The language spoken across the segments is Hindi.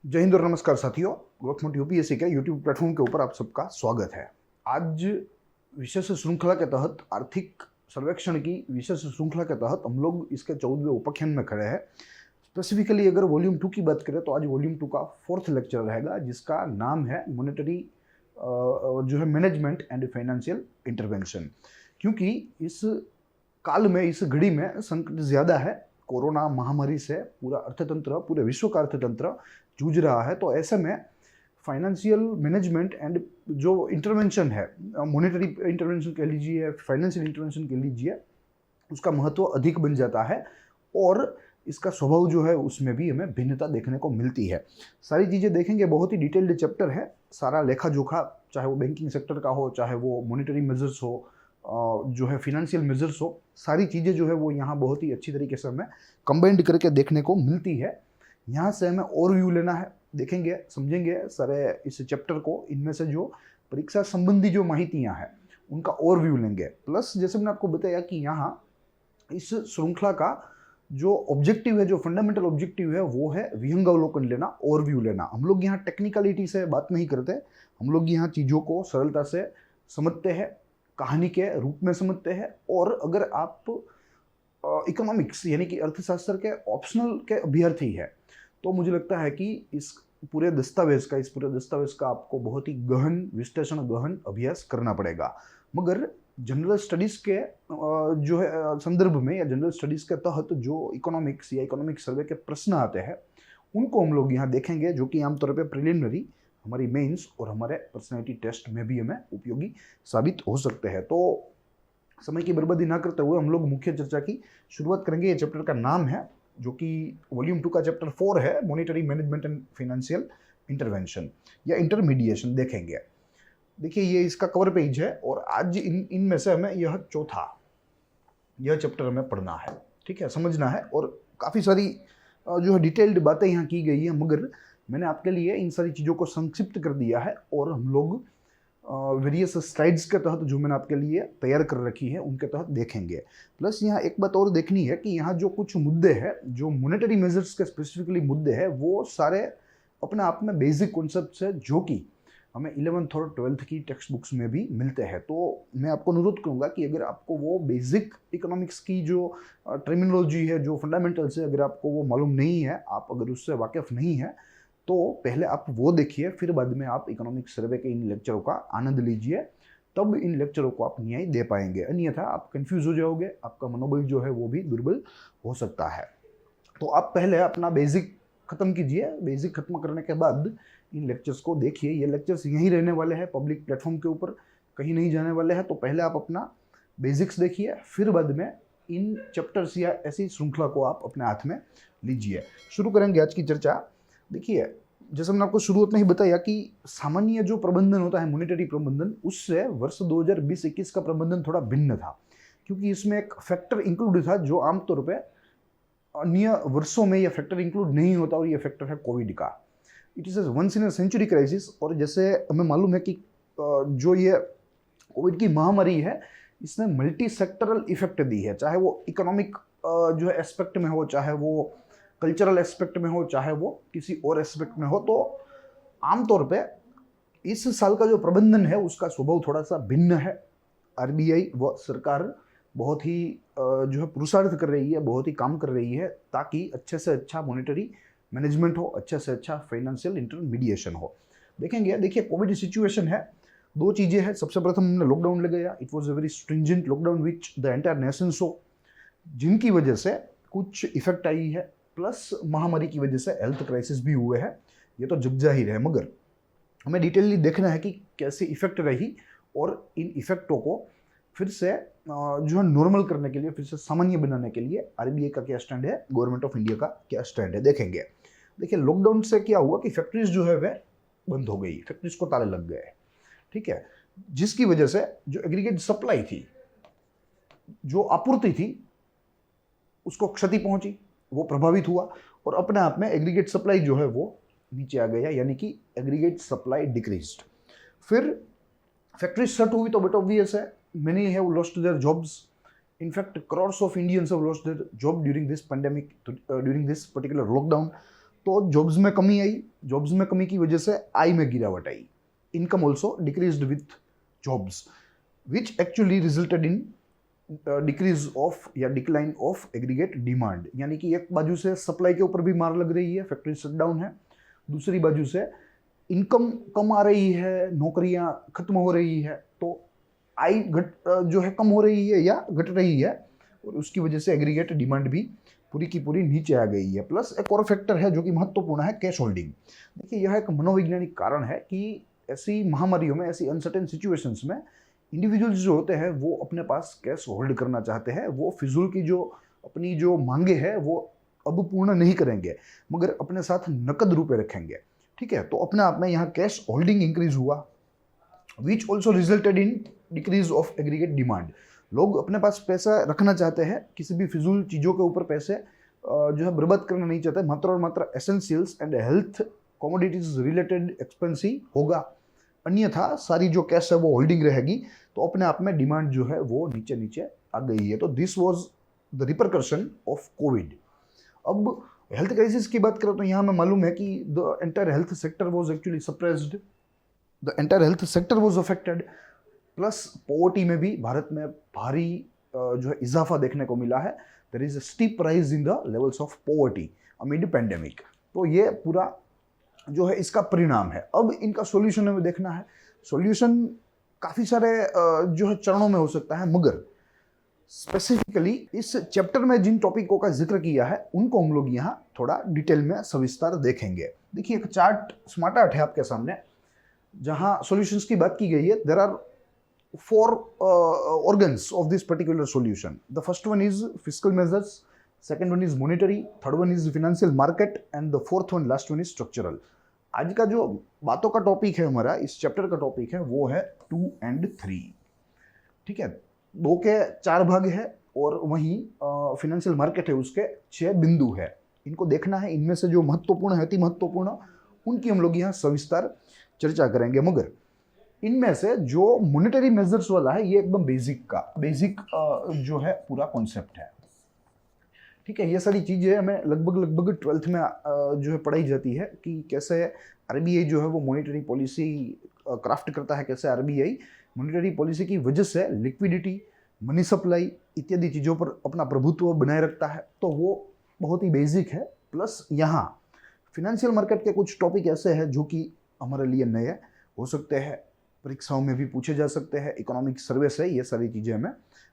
जय हिंद और नमस्कार साथियों। ग्रोथ यूपीएससी के यूट्यूब प्लेटफॉर्म के ऊपर आप सबका स्वागत है। आज विशेष श्रृंखला के तहत आर्थिक सर्वेक्षण की विशेष श्रृंखला के तहत हम लोग इसके 14वें उपाख्यान में खड़े हैं। स्पेसिफिकली अगर वॉल्यूम 2 की बात करें तो आज वॉल्यूम 2 का 4th लेक्चर रहेगा, जिसका नाम है मॉनेटरी जो है मैनेजमेंट एंड फाइनेंशियल इंटरवेंशन। क्योंकि इस काल में, इस घड़ी में संकट ज़्यादा है। कोरोना महामारी से पूरा अर्थतंत्र, पूरे विश्व का अर्थतंत्र जूझ रहा है। तो ऐसे में फाइनेंशियल मैनेजमेंट एंड जो इंटरवेंशन है, मॉनेटरी इंटरवेंशन कह लीजिए, फाइनेंशियल इंटरवेंशन कह लीजिए, उसका महत्व अधिक बन जाता है और इसका स्वभाव जो है उसमें भी हमें भिन्नता देखने को मिलती है। सारी चीज़ें देखेंगे, बहुत ही डिटेल्ड चैप्टर है। सारा लेखा जोखा, चाहे वो बैंकिंग सेक्टर का हो, चाहे वो मॉनेटरी मेजर्स हो, जो है फिनेंशियल मेजर्स हो, सारी चीज़ें जो है वो यहाँ बहुत ही अच्छी तरीके से हमें कंबाइंड करके देखने को मिलती है। यहाँ से हमें ओवरव्यू लेना है, देखेंगे, समझेंगे सारे इस चैप्टर को। इनमें से जो परीक्षा संबंधी जो माहितियाँ हैं उनका ओवरव्यू लेंगे। प्लस जैसे मैंने आपको बताया कि यहाँ इस श्रृंखला का जो ऑब्जेक्टिव है, जो फंडामेंटल ऑब्जेक्टिव है, वो है विहंगावलोकन लेना, ओवरव्यू लेना। हम लोग यहाँ टेक्निकलिटी से बात नहीं करते, हम लोग यहाँ चीज़ों को सरलता से समझते हैं, कहानी के रूप में समझते हैं। और अगर आप इकोनॉमिक्स यानी कि अर्थशास्त्र के ऑप्शनल के अभ्यर्थी है तो मुझे लगता है कि इस पूरे दस्तावेज का आपको बहुत ही गहन विश्लेषण, गहन अभ्यास करना पड़ेगा। मगर जनरल स्टडीज़ के जो है संदर्भ में या जनरल स्टडीज़ के तहत जो इकोनॉमिक्स या इकोनॉमिक सर्वे के प्रश्न आते हैं उनको हम लोग यहाँ देखेंगे, जो कि आमतौर पर प्रिलिमिनरी, हमारी मेंस और हमारे पर्सनैलिटी टेस्ट में भी हमें उपयोगी साबित हो सकते हैं। तो समय की बर्बादी ना करते हुए हम लोग मुख्य चर्चा की शुरुआत करेंगे। ये चैप्टर का नाम है, जो कि वॉल्यूम 2 का चैप्टर 4 है, monetary management and financial intervention या इंटरमीडिएशन। देखेंगे, देखिए ये इसका कवर पेज है और आज इनमें से हमें यह चैप्टर हमें पढ़ना है, ठीक है, समझना है। और काफ़ी सारी जो है डिटेल्ड बातें यहाँ की गई है, मगर मैंने आपके लिए इन सारी चीज़ों को संक्षिप्त कर दिया है और हम लोग वेरियस स्लाइड्स के तहत जो मैंने आपके लिए तैयार कर रखी है उनके तहत देखेंगे। प्लस यहाँ एक बात और देखनी है कि यहाँ जो कुछ मुद्दे हैं, जो मॉनेटरी मेजर्स के स्पेसिफिकली मुद्दे हैं, वो सारे अपने आप में बेसिक कॉन्सेप्ट्स है, जो कि हमें 11th और 12th की टेक्स्ट बुक्स में भी मिलते हैं। तो मैं आपको अनुरोध करूँगा कि अगर आपको वो बेसिक इकोनॉमिक्स की जो टर्मिनोलॉजी है, जो फंडामेंटल्स है, अगर आपको वो मालूम नहीं है, आप अगर उससे वाकिफ नहीं है, तो पहले आप वो देखिए, फिर बाद में आप इकोनॉमिक सर्वे के इन लेक्चरों का आनंद लीजिए, तब इन लेक्चरों को आप न्याय दे पाएंगे। अन्यथा आप कंफ्यूज हो जाओगे, आपका मनोबल जो है वो भी दुर्बल हो सकता है। तो आप पहले अपना बेसिक खत्म कीजिए। बेसिक खत्म करने के बाद इन लेक्चर्स को देखिए। ये लेक्चर्स यहीं रहने वाले हैं, पब्लिक प्लेटफॉर्म के ऊपर, कहीं नहीं जाने वाले हैं। तो पहले आप अपना बेसिक्स देखिए, फिर बाद में इन चैप्टर्स या ऐसी श्रृंखला को आप अपने हाथ में लीजिए। शुरू करेंगे आज की चर्चा। देखिए, जैसे मैंने आपको शुरुआत में ही बताया कि सामान्य जो प्रबंधन होता है, मॉनेटरी प्रबंधन, उससे वर्ष 2020-21 का प्रबंधन थोड़ा भिन्न था, क्योंकि इसमें एक फैक्टर इंक्लूड था जो आमतौर पे अन्य वर्षों में यह फैक्टर इंक्लूड नहीं होता, और यह फैक्टर है कोविड का। It is once in a century crisis. और जैसे हमें मालूम है कि जो ये कोविड की महामारी है, इसने मल्टी सेक्टरल इफेक्ट दी है, चाहे वो इकोनॉमिक जो है एस्पेक्ट में हो, चाहे वो कल्चरल एस्पेक्ट में हो, चाहे वो किसी और एस्पेक्ट में हो। तो आमतौर पे इस साल का जो प्रबंधन है उसका स्वभाव थोड़ा सा भिन्न है। आरबीआई व सरकार बहुत ही जो है पुरुषार्थ कर रही है, बहुत ही काम कर रही है, ताकि अच्छे से अच्छा मॉनेटरी मैनेजमेंट हो, अच्छे से अच्छा फाइनेंशियल इंटरमीडिएशन हो। देखेंगे, देखिए कोविड सिचुएशन है, दो चीज़ें हैं। सबसे प्रथम हमने लॉकडाउन लगाया। It was a very stringent lockdown which the entire nation so, जिनकी वजह से कुछ इफेक्ट आई है। प्लस महामारी की वजह से हेल्थ क्राइसिस भी हुए हैं, ये तो जग जाहिर है। मगर हमें डिटेलली देखना है कि कैसे इफेक्ट रही, और इन इफेक्टों को फिर से जो है नॉर्मल करने के लिए, फिर से सामान्य बनाने के लिए आरबीआई का क्या स्टैंड है, गवर्नमेंट ऑफ इंडिया का क्या स्टैंड है, देखेंगे। देखिए, लॉकडाउन से क्या हुआ कि फैक्ट्रीज जो है वह बंद हो गई, फैक्ट्रीज को ताले लग गए, ठीक है, जिसकी वजह से जो एग्रीगेट सप्लाई थी, जो आपूर्ति थी, उसको क्षति पहुंची, वो प्रभावित हुआ, और अपने आप में एग्रीगेट सप्लाई जो है वो नीचे आ गया, यानी कि एग्रीगेट सप्लाई डिक्रीज्ड। फिर फैक्ट्री शट हुई तो बट ऑब्वियस है, many have lost their jobs. In fact crores of Indians have lost their job during this pandemic, during this particular lockdown. तो जॉब्स में कमी आई, जॉब्स में कमी की वजह से आय में गिरावट आई, income also decreased with jobs, which actually resulted in decrease of या डिक्लाइन ऑफ एग्रीगेट डिमांड। यानी कि एक बाजू से सप्लाई के ऊपर भी मार लग रही है, फैक्ट्री शटडाउन है, दूसरी बाजू से इनकम कम आ रही है, नौकरियां खत्म हो रही है, तो आय जो है कम हो रही है या घट रही है, और उसकी वजह से एग्रीगेट डिमांड भी पूरी की पूरी नीचे आ गई है। प्लस एक और फैक्टर है जो कि महत्वपूर्ण है, कैश होल्डिंग। देखिए यह एक मनोवैज्ञानिक कारण है कि ऐसी महामारियों में, ऐसी अनसर्टेन सिचुएशंस में इंडिविजुअल्स जो होते हैं वो अपने पास कैश होल्ड करना चाहते हैं। वो फिजूल की जो अपनी जो मांगे हैं वो अब पूर्ण नहीं करेंगे, मगर अपने साथ नकद रुपए रखेंगे। ठीक है, तो अपने आप में यहाँ कैश होल्डिंग इंक्रीज हुआ, which also resulted in decrease of aggregate demand. लोग अपने पास पैसा रखना चाहते हैं, किसी भी फिजूल चीज़ों के ऊपर पैसे जो है बर्बाद करना नहीं चाहते, मात्र और मात्र essentials and health commodities related expense ही होगा, अन्यथा सारी जो कैश है वो होल्डिंग रहेगी। तो अपने आप में डिमांड जो है वो नीचे नीचे आ गई है। तो this was the repercussion of Covid. अब हेल्थ क्राइसिस की बात करें तो यहाँ हमें मालूम है कि the entire health sector was actually suppressed, the entire health sector was affected. Plus poverty में भी भारत में भारी जो है इजाफा देखने को मिला है। There is a steep rise in the levels of poverty amid pandemic. तो ये पूरा जो है इसका परिणाम है। अब इनका सॉल्यूशन हमें देखना है। सॉल्यूशन काफ़ी सारे जो है चरणों में हो सकता है, मगर स्पेसिफिकली इस चैप्टर में जिन टॉपिकों का जिक्र किया है उनको हम लोग यहाँ थोड़ा डिटेल में सविस्तार देखेंगे। देखिए एक चार्ट, स्मार्ट आर्ट है आपके सामने, जहाँ सॉल्यूशंस की बात की गई है। There are 4 organs of this particular solution. The first one is fiscal measures, second one is monetary, third one is financial market, and the fourth one, last one is structural. आज का जो बातों का टॉपिक है हमारा, इस चैप्टर का टॉपिक है, वो है 2 and 3। ठीक है, 2 के 4 भाग है और वहीं फिनेंशियल मार्केट है, उसके 6 बिंदु है। इनको देखना है, इनमें से जो महत्वपूर्ण है, अति महत्वपूर्ण, उनकी हम लोग यहाँ सविस्तार चर्चा करेंगे। मगर इनमें से जो मॉनेटरी मेजर्स वाला है ये एकदम बेसिक जो है पूरा कॉन्सेप्ट है। ठीक है, ये सारी चीज़ें हमें लगभग 12th में जो है पढ़ाई जाती है कि कैसे आरबीआई जो है वो मॉनेटरी पॉलिसी क्राफ्ट करता है, कैसे आरबीआई मॉनेटरी पॉलिसी की वजह से लिक्विडिटी, मनी सप्लाई इत्यादि चीज़ों पर अपना प्रभुत्व बनाए रखता है। तो वो बहुत ही बेसिक है। प्लस यहाँ फिनेंशियल मार्केट के कुछ टॉपिक ऐसे हैं जो कि हमारे लिए नए हो सकते हैं, परीक्षाओं में भी पूछे जा सकते हैं, इकोनॉमिक सर्वे से ये सारी चीज़ें हमें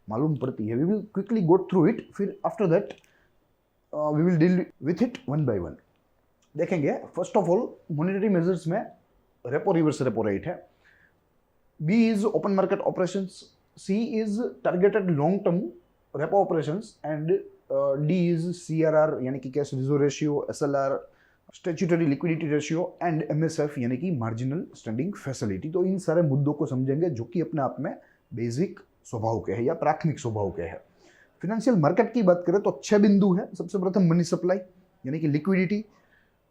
मालूम पड़ती है। We will quickly go through it, फिर after that we will deal with it one by one. देखेंगे first of all monetary measures में रेपो रिवर्स रेपो रेट है, B is open market operations, C is targeted long term repo operations, and D is CRR यानी कि cash reserve ratio, SLR statutory liquidity ratio, and MSF यानी कि मार्जिनल स्टैंडिंग फैसिलिटी। तो इन सारे मुद्दों को समझेंगे जो कि अपने आप में बेसिक स्वभाव के हैं या प्राथमिक स्वभाव के हैं। फिनेंशियल मार्केट की बात करें तो 6 बिंदु है। सबसे प्रथम मनी सप्लाई यानी कि लिक्विडिटी,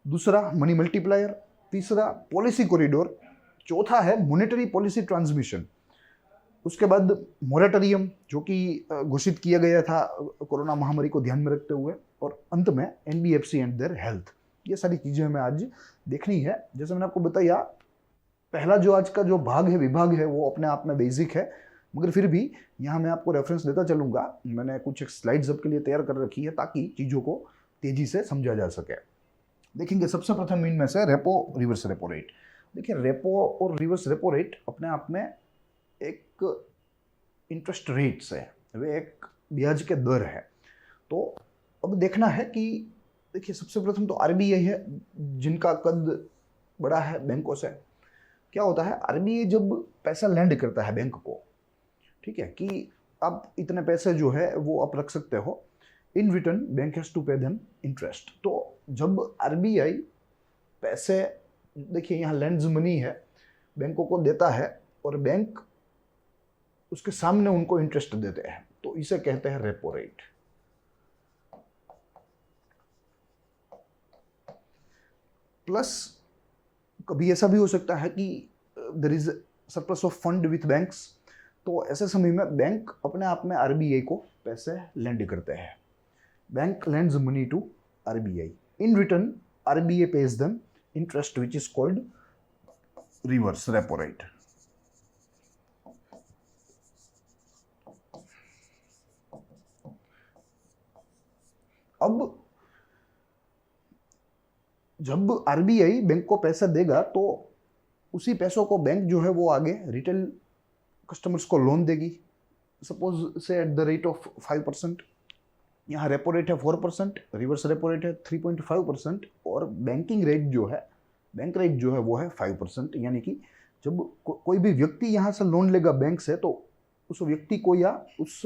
दूसरा मनी मल्टीप्लायर, तीसरा पॉलिसी कॉरिडोर, चौथा है मॉनेटरी पॉलिसी ट्रांसमिशन, उसके बाद मोरेटोरियम जो कि घोषित किया गया था कोरोना महामारी को ध्यान में रखते हुए, और अंत में NBFC एंड देयर हेल्थ। ये सारी चीज़ें हमें आज देखनी है। जैसे मैंने आपको बताया, पहला जो आज का जो भाग है, विभाग है, वो अपने आप में बेसिक है, मगर फिर भी यहाँ मैं आपको रेफरेंस देता चलूँगा। मैंने कुछ स्लाइड्स आपके लिए तैयार कर रखी है ताकि चीज़ों को तेज़ी से समझा जा सके। देखेंगे सबसे प्रथम इनमें से रेपो रिवर्स रेपो रेट। देखिए रेपो और रिवर्स रेपो रेट अपने आप में एक इंटरेस्ट रेट्स है, वे एक ब्याज के दर है। तो अब देखना है कि देखिए सबसे प्रथम तो आरबीआई है जिनका कद बड़ा है बैंकों से। क्या होता है, आरबीआई जब पैसा लैंड करता है बैंक को, ठीक है, कि आप इतने पैसे जो है वो आप रख सकते हो, in return bank has to pay them interest. तो जब आरबीआई पैसे, देखिए यहाँ लैंड्स मनी है, बैंकों को देता है और बैंक उसके सामने उनको इंटरेस्ट देते हैं, तो इसे कहते हैं रेपो रेट। प्लस कभी ऐसा भी हो सकता है कि there is surplus of fund with banks, तो ऐसे समय में बैंक अपने आप में आरबीआई को पैसे लेंड करते हैं। Bank lends money to RBI, in return RBI pays them interest which is called reverse repo rate. अब जब RBI बैंक को पैसा देगा तो उसी पैसों को बैंक जो है वो आगे रिटेल कस्टमर्स को लोन देगी, सपोज से एट द रेट ऑफ 5%। यहाँ रेपो रेट है 4%, रिवर्स रेपो रेट है 3.5% और बैंकिंग रेट जो है, बैंक रेट जो है वो है 5%। यानी कि जब कोई भी व्यक्ति यहाँ से लोन लेगा बैंक से तो उस व्यक्ति को या उस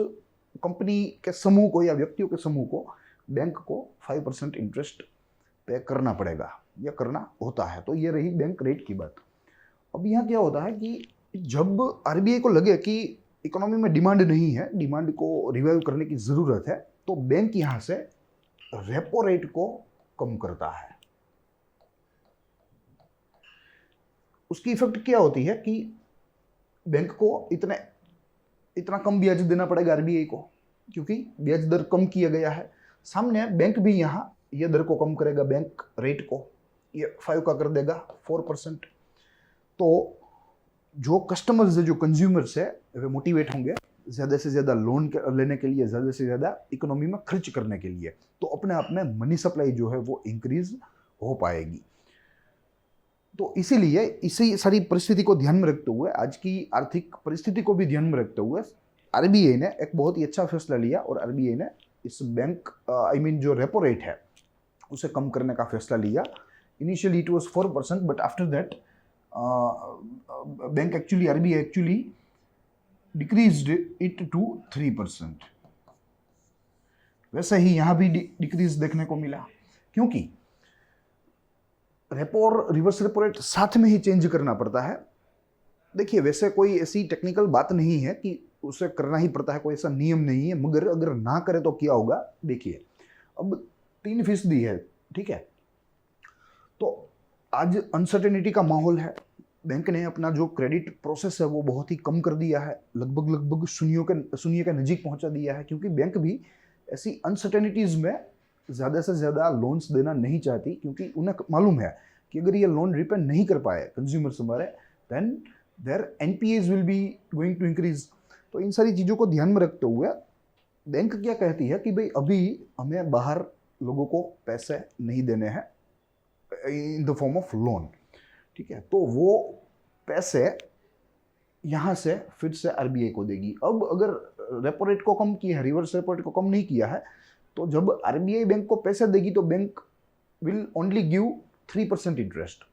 कंपनी के समूह को या व्यक्तियों के समूह को बैंक को 5% इंटरेस्ट पे करना पड़ेगा या करना होता है। तो ये रही बैंक रेट की बात। अब यहाँ क्या होता है कि जब RBI को लगे कि इकोनॉमी में डिमांड नहीं है, डिमांड को रिवाइव करने की ज़रूरत है, तो बैंक यहाँ से रेपो रेट को कम करता है। उसकी इफेक्ट क्या होती है कि बैंक को इतना कम ब्याज देना पड़ेगा RBI को, क्योंकि ब्याज दर कम किया गया है। सामने बैंक भी यहाँ ये दर को कम करेगा, बैंक रेट को ये 5 का कर देगा 4%। तो जो कस्टमर्स है, जो कंज्यूमर्स है, वे मोटिवेट होंगे ज़्यादा से ज़्यादा लोन लेने के लिए, ज़्यादा से ज़्यादा इकोनॉमी में खर्च करने के लिए। तो अपने आप में मनी सप्लाई जो है वो इंक्रीज हो पाएगी। तो इसीलिए इसी सारी परिस्थिति को ध्यान में रखते हुए, आज की आर्थिक परिस्थिति को भी ध्यान में रखते हुए RBI ने एक बहुत ही अच्छा फैसला लिया और RBI ने इस बैंक जो रेपो रेट है उसे कम करने का फैसला लिया। Initially it was 4%, but after that RBI actually decreased it to 3%। वैसे ही यहाँ भी डिक्रीज देखने को मिला, क्योंकि रेपो और रिवर्स रेपो रेट साथ में ही चेंज करना पड़ता है। देखिए, वैसे कोई ऐसी टेक्निकल बात नहीं है कि उसे करना ही पड़ता है, कोई ऐसा नियम नहीं है, मगर अगर ना करे तो क्या होगा। देखिए, अब 3% है, ठीक है, तो आज अनसर्टेनिटी का माहौल है। बैंक ने अपना जो क्रेडिट प्रोसेस है वो बहुत ही कम कर दिया है, लगभग शून्य के नज़दीक पहुंचा दिया है, क्योंकि बैंक भी ऐसी अनसर्टेनिटीज़ में ज़्यादा से ज़्यादा लोन्स देना नहीं चाहती, क्योंकि उन्हें मालूम है कि अगर ये लोन रिपे नहीं कर पाए कंज्यूमर्स हमारे, then their NPAs will be going to increase. तो इन सारी चीज़ों को ध्यान में रखते हुए बैंक क्या कहती है कि भाई अभी हमें बाहर लोगों को पैसे नहीं देने हैं इन द फॉर्म ऑफ लोन, ठीक है, तो वो पैसे यहाँ से फिर से RBI को देगी। अब अगर रेपो रेट को कम किया है, रिवर्स रेपो रेट को कम नहीं किया है, तो जब RBI बैंक को पैसे देगी तो bank will only give 3% interest.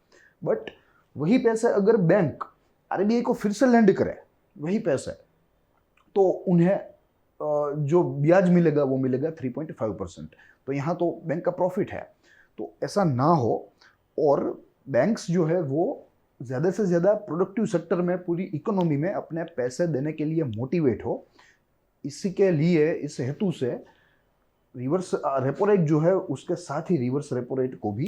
But वही पैसे अगर बैंक RBI को फिर से लेंड करे वही पैसे, तो उन्हें जो ब्याज मिलेगा वो मिलेगा 3.5%। तो यहाँ तो बैंक का प्रॉफिट है। तो ऐसा ना हो और बैंक्स जो है वो ज़्यादा से ज़्यादा प्रोडक्टिव सेक्टर में, पूरी इकोनॉमी में अपने पैसे देने के लिए मोटिवेट हो, इसी के लिए, इस हेतु से रिवर्स रेपो रेट जो है उसके साथ ही रिवर्स रेपो रेट को भी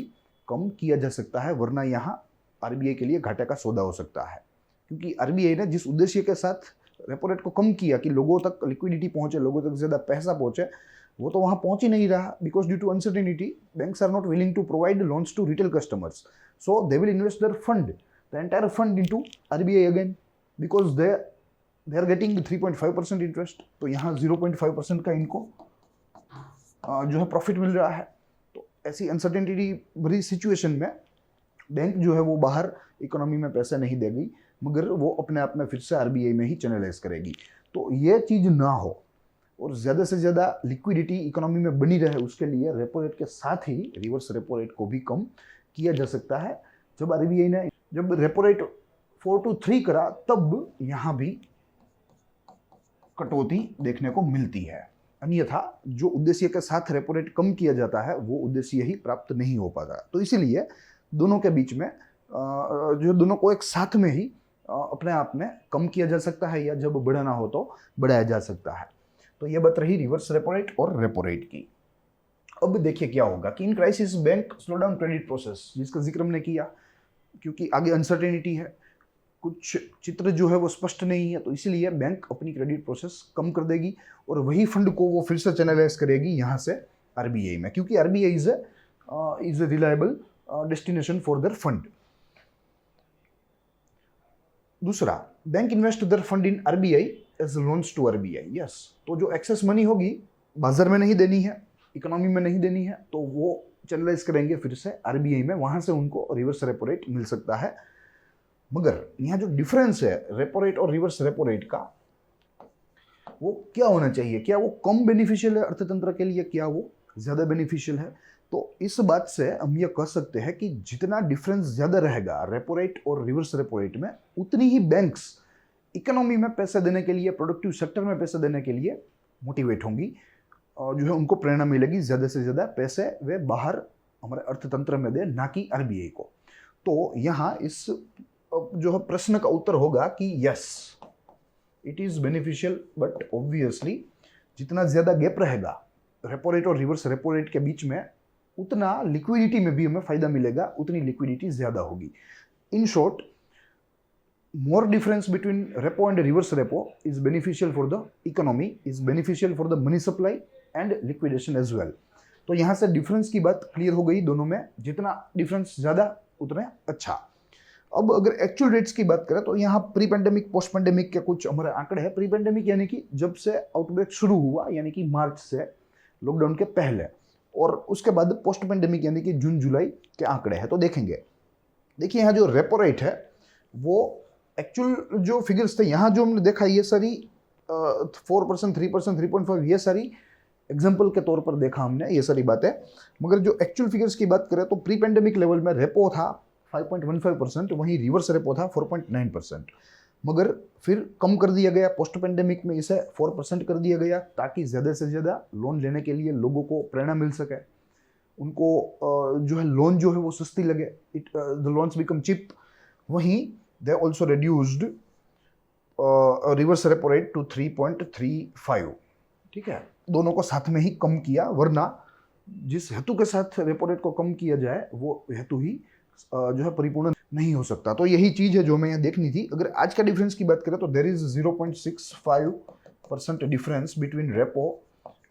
कम किया जा सकता है, वरना यहाँ RBI के लिए घाटे का सौदा हो सकता है। क्योंकि RBI ने जिस उद्देश्य के साथ रेपो रेट को कम किया कि लोगों तक लिक्विडिटी पहुंचे, लोगों तक ज़्यादा पैसा पहुंचे, वो तो वहाँ पहुंच ही नहीं रहा, because due to uncertainty banks are not willing to provide loans to retail customers, so they will invest their fund, the entire fund into RBI again, because they are getting 3.5% interest. तो यहाँ 0.5% का इनको जो है प्रॉफिट मिल रहा है। तो ऐसी अनसर्टेनिटी भरी सिचुएशन में बैंक जो है वो बाहर इकोनॉमी में पैसा नहीं देगी, मगर वो अपने आप में फिर से RBI में ही चैनलाइज करेगी। तो ये चीज़ ना हो और ज़्यादा से ज़्यादा लिक्विडिटी इकोनॉमी में बनी रहे, उसके लिए रेपो रेट के साथ ही रिवर्स रेपो रेट को भी कम किया जा सकता है। जब RBI ने जब रेपो रेट 4 to 3 करा, तब यहाँ भी कटौती देखने को मिलती है। अन्यथा जो उद्देश्य के साथ रेपो रेट कम किया जाता है वो उद्देश्य ही प्राप्त नहीं हो पाता। तो इसीलिए दोनों के बीच में जो दोनों को एक साथ में ही अपने आप में कम किया जा सकता है, या जब बढ़ाना हो तो बढ़ाया जा सकता है। तो ये बात रही रिवर्स रेपो रेट और रेपो रेट की। अब देखिए क्या होगा कि in crisis bank slow down credit process, जिसका जिक्र हमने किया, क्योंकि आगे अनसर्टेनिटी है, कुछ चित्र जो है वो स्पष्ट नहीं है, तो इसीलिए बैंक अपनी क्रेडिट प्रोसेस कम कर देगी और वही फंड को वो फिर से चैनलाइज करेगी यहाँ से RBI में, क्योंकि RBI is a is a reliable destination for their fund. दूसरा, bank invest their fund in RBI as loans to RBI. Yes, तो जो एक्सेस मनी होगी बाजार में नहीं देनी है, इकोनॉमी में नहीं देनी है, तो वो चैनलाइज करेंगे फिर से आरबीआई में, वहां से उनको रिवर्स रेपो रेट मिल सकता है. मगर यहाँ जो डिफरेंस है रेपो रेट और रिवर्स रेपो रेट का, वो क्या होना चाहिए? क्या वो कम बेनिफिशियल है अर्थतंत्र के लिए, क्या वो ज्यादा बेनिफिशियल है? तो इस बात से हम ये कह सकते हैं कि जितना डिफरेंस ज्यादा रहेगा रेपो रेट और रिवर्स रेपो रेट में, उतनी ही बैंक्स इकोनॉमी में पैसे देने के लिए, प्रोडक्टिव सेक्टर में पैसे देने के लिए मोटिवेट होंगी, और जो है उनको प्रेरणा मिलेगी ज्यादा से ज्यादा पैसे वे बाहर हमारे अर्थतंत्र में दे, ना कि आरबीआई को. तो यहाँ इस जो है प्रश्न का उत्तर होगा कि yes, it is beneficial, but obviously जितना ज्यादा गैप रहेगा रेपो रेट और रिवर्स रेपो रेट के बीच में, उतना लिक्विडिटी में भी हमें फायदा मिलेगा, उतनी लिक्विडिटी ज्यादा होगी. In short, more difference between repo and reverse repo is beneficial for the economy, is beneficial for the money supply and liquidation as well. तो यहां से डिफरेंस की बात क्लियर हो गई दोनों में, जितना डिफरेंस ज्यादा उतना अच्छा. अब अगर एक्चुअल रेट्स की बात करें तो यहाँ प्री पेंडेमिक पोस्ट पेंडेमिक के कुछ हमारे आंकड़े हैं. प्री पेंडेमिक यानी कि जब से आउटब्रेक शुरू हुआ, यानी कि मार्च से, लॉकडाउन के पहले, और उसके बाद पोस्ट पेंडेमिक यानी कि जून जुलाई के आंकड़े हैं. तो देखेंगे, देखिए यहाँ जो रेपो रेट है वो एक्चुअल जो फिगर्स थे, यहाँ जो हमने देखा ये सारी 4%, 3%, 3.5, ये सारी एग्जाम्पल के तौर पर देखा हमने ये सारी बातें. मगर जो एक्चुअल फिगर्स की बात करें तो प्री पेंडेमिक लेवल में रेपो था 5.15%, वहीं रिवर्स रेपो था 4.9%. मगर फिर कम कर दिया गया, पोस्ट पेंडेमिक में इसे 4% कर दिया गया, ताकि ज़्यादा से ज़्यादा लोन लेने के लिए लोगों को प्रेरणा मिल सके, उनको जो है लोन जो है वो सस्ती लगे, द लोन्स बिकम चीप. वहीं they also reduced reverse repo rate to 3.35. ठीक है, दोनों को साथ में ही कम किया, वरना जिस हेतु के साथ रेपो रेट को कम किया जाए वो हेतु ही जो है परिपूर्ण नहीं हो सकता. तो यही चीज है जो मैं यहाँ देखनी थी. अगर आज का डिफरेंस की बात करें तो there is 0.65% difference between repo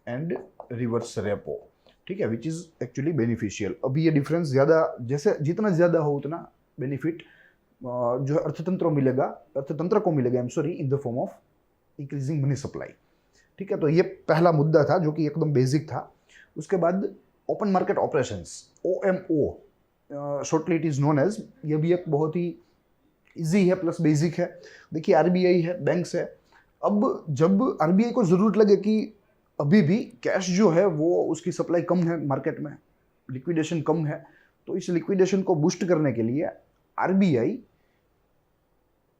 and reverse repo. ठीक है, विच इज एक्चुअली बेनिफिशियल. अभी ये डिफरेंस ज्यादा, जैसे जितना ज्यादा हो उतना बेनिफिट जो है अर्थतंत्र को मिलेगा, इन the form of increasing money supply. ठीक है, तो ये पहला मुद्दा था जो कि एकदम बेसिक था. उसके बाद open market operations, OMO, shortly it is known as, ये भी एक बहुत ही इजी है प्लस बेसिक है. देखिए आरबीआई है, बैंक्स है. अब जब आरबीआई को जरूरत लगे कि अभी भी कैश जो है वो उसकी सप्लाई कम है मार्केट में, लिक्विडेशन कम है, तो इस लिक्विडेशन को बूस्ट करने के लिए आरबीआई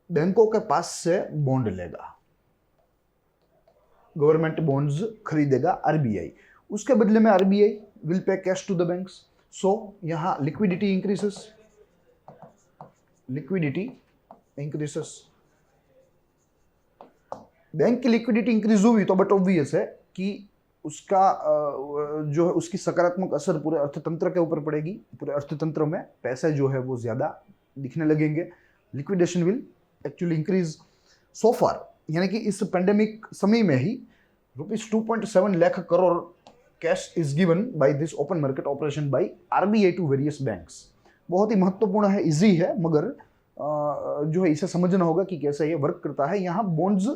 बैंकों के पास से बॉन्ड लेगा, गवर्नमेंट बॉन्ड्स खरीदेगा आरबीआई. उसके बदले में RBI will pay cash to the banks. So यहाँ लिक्विडिटी इंक्रीसेस. बैंक की लिक्विडिटी इंक्रीज हुई तो बट ऑब्वियस है कि उसका जो है उसकी सकारात्मक असर पूरे अर्थतंत्र के ऊपर पड़ेगी. पूरे अर्थतंत्र में पैसे जो है वो ज्यादा दिखने लगेंगे. Liquidation will actually increase. So far, यानी कि इस पेंडेमिक समय में ही ₹2.7 lakh crore cash is given by this open market operation by RBI to various banks. बहुत ही महत्वपूर्ण है, इजी है, मगर जो है इसे समझना होगा कि कैसे ये वर्क करता है. यहाँ बॉन्ड्स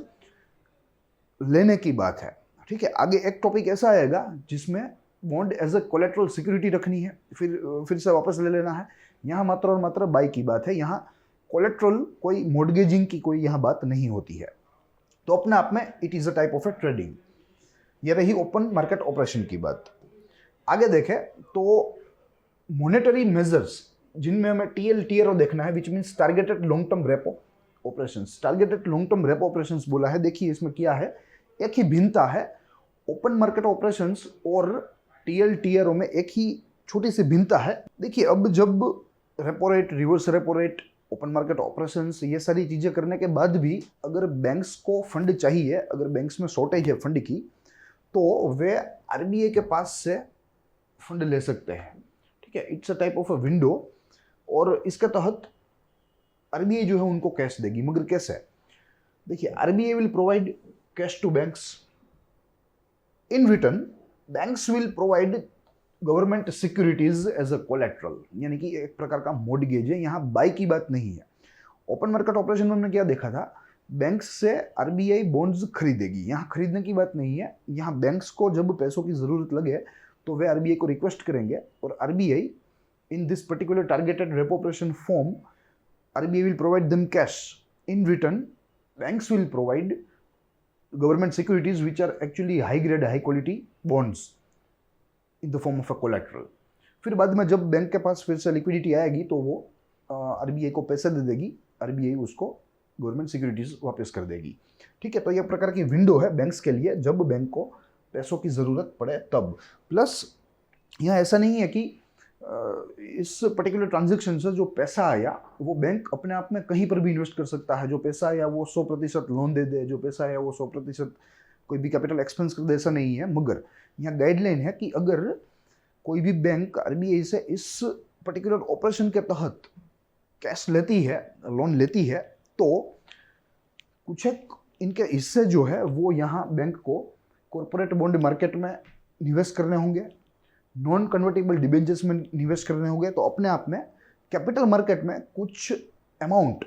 लेने की बात है. ठीक है, आगे एक टॉपिक ऐसा आएगा जिसमें bond as a collateral security रखनी है, फिर से वापस ले लेना है. यहाँ मात्र और मात्र बाय की बात है. यहाँ कोलेट्रल, कोई मॉर्गेजिंग की कोई यहाँ बात नहीं होती है. तो अपने आप में it is a type of A trading. ये रही ओपन मार्केट ऑपरेशन की बात. आगे देखें तो मॉनेटरी मेजर्स जिनमें हमें TLTRO देखना है, which means targeted long term repo operations. Targeted long term repo operations बोला है. देखिए इसमें क्या है, एक ही भिन्नता है. ओपन मार्केट ऑपरेशंस और TLTRO में एक ही छोटी सी भिन्नता है. देखिए अब जब repo rate, reverse repo rate, open market operations, ये सारी चीजें करने के बाद भी अगर बैंक्स को फंड चाहिए, अगर बैंक्स में शॉर्टेज है फंड की, तो वे आरबीआई के पास से फंड ले सकते हैं. ठीक है, it's a type of a window. और इसके तहत आरबीआई जो है उनको कैश देगी. मगर कैसे? देखिए RBI will provide cash to banks. In return banks will provide government securities as a collateral, यानी कि एक प्रकार का मॉर्गेज है। यहाँ बाई की बात नहीं है। ओपन मार्केट ऑपरेशन में हमने क्या देखा था, बैंक्स से आरबीआई बॉन्ड्स खरीदेगी, यहाँ खरीदने की बात नहीं है। यहाँ बैंक्स को जब पैसों की जरूरत लगे तो वे आरबीआई को रिक्वेस्ट करेंगे और RBI in this particular targeted repo operation form RBI will provide them cash. In return banks will provide government securities which are actually high grade high quality bonds in the form of a collateral. फिर बाद में जब बैंक के पास फिर से लिक्विडिटी आएगी तो वो आरबीआई को पैसे दे देगी, आरबीआई उसको गवर्नमेंट सिक्योरिटीज वापस कर देगी। ठीक है, तो यह प्रकार की विंडो है बैंक्स के लिए जब बैंक को पैसों की ज़रूरत पड़े तब। प्लस यहाँ ऐसा नहीं है कि इस पर्टिकुलर ट्रांजेक्शन से जो पैसा आया वो बैंक अपने आप में कहीं पर भी इन्वेस्ट कर सकता है। जो पैसा आया वो 100% लोन दे दे, जो पैसा आया वो 100% कोई भी कैपिटल एक्सपेंस कर दे, ऐसा नहीं है। मगर यहाँ गाइडलाइन है कि अगर कोई भी बैंक आरबीआई से इस पर्टिकुलर ऑपरेशन के तहत कैश लेती है, लोन लेती है, तो कुछ एक इनके हिस्से जो है वो यहाँ बैंक को कॉर्पोरेट बॉन्ड मार्केट में निवेश करने होंगे, नॉन कन्वर्टेबल डिबेंचर्स में निवेश करने होंगे। तो अपने आप में कैपिटल मार्केट में कुछ अमाउंट,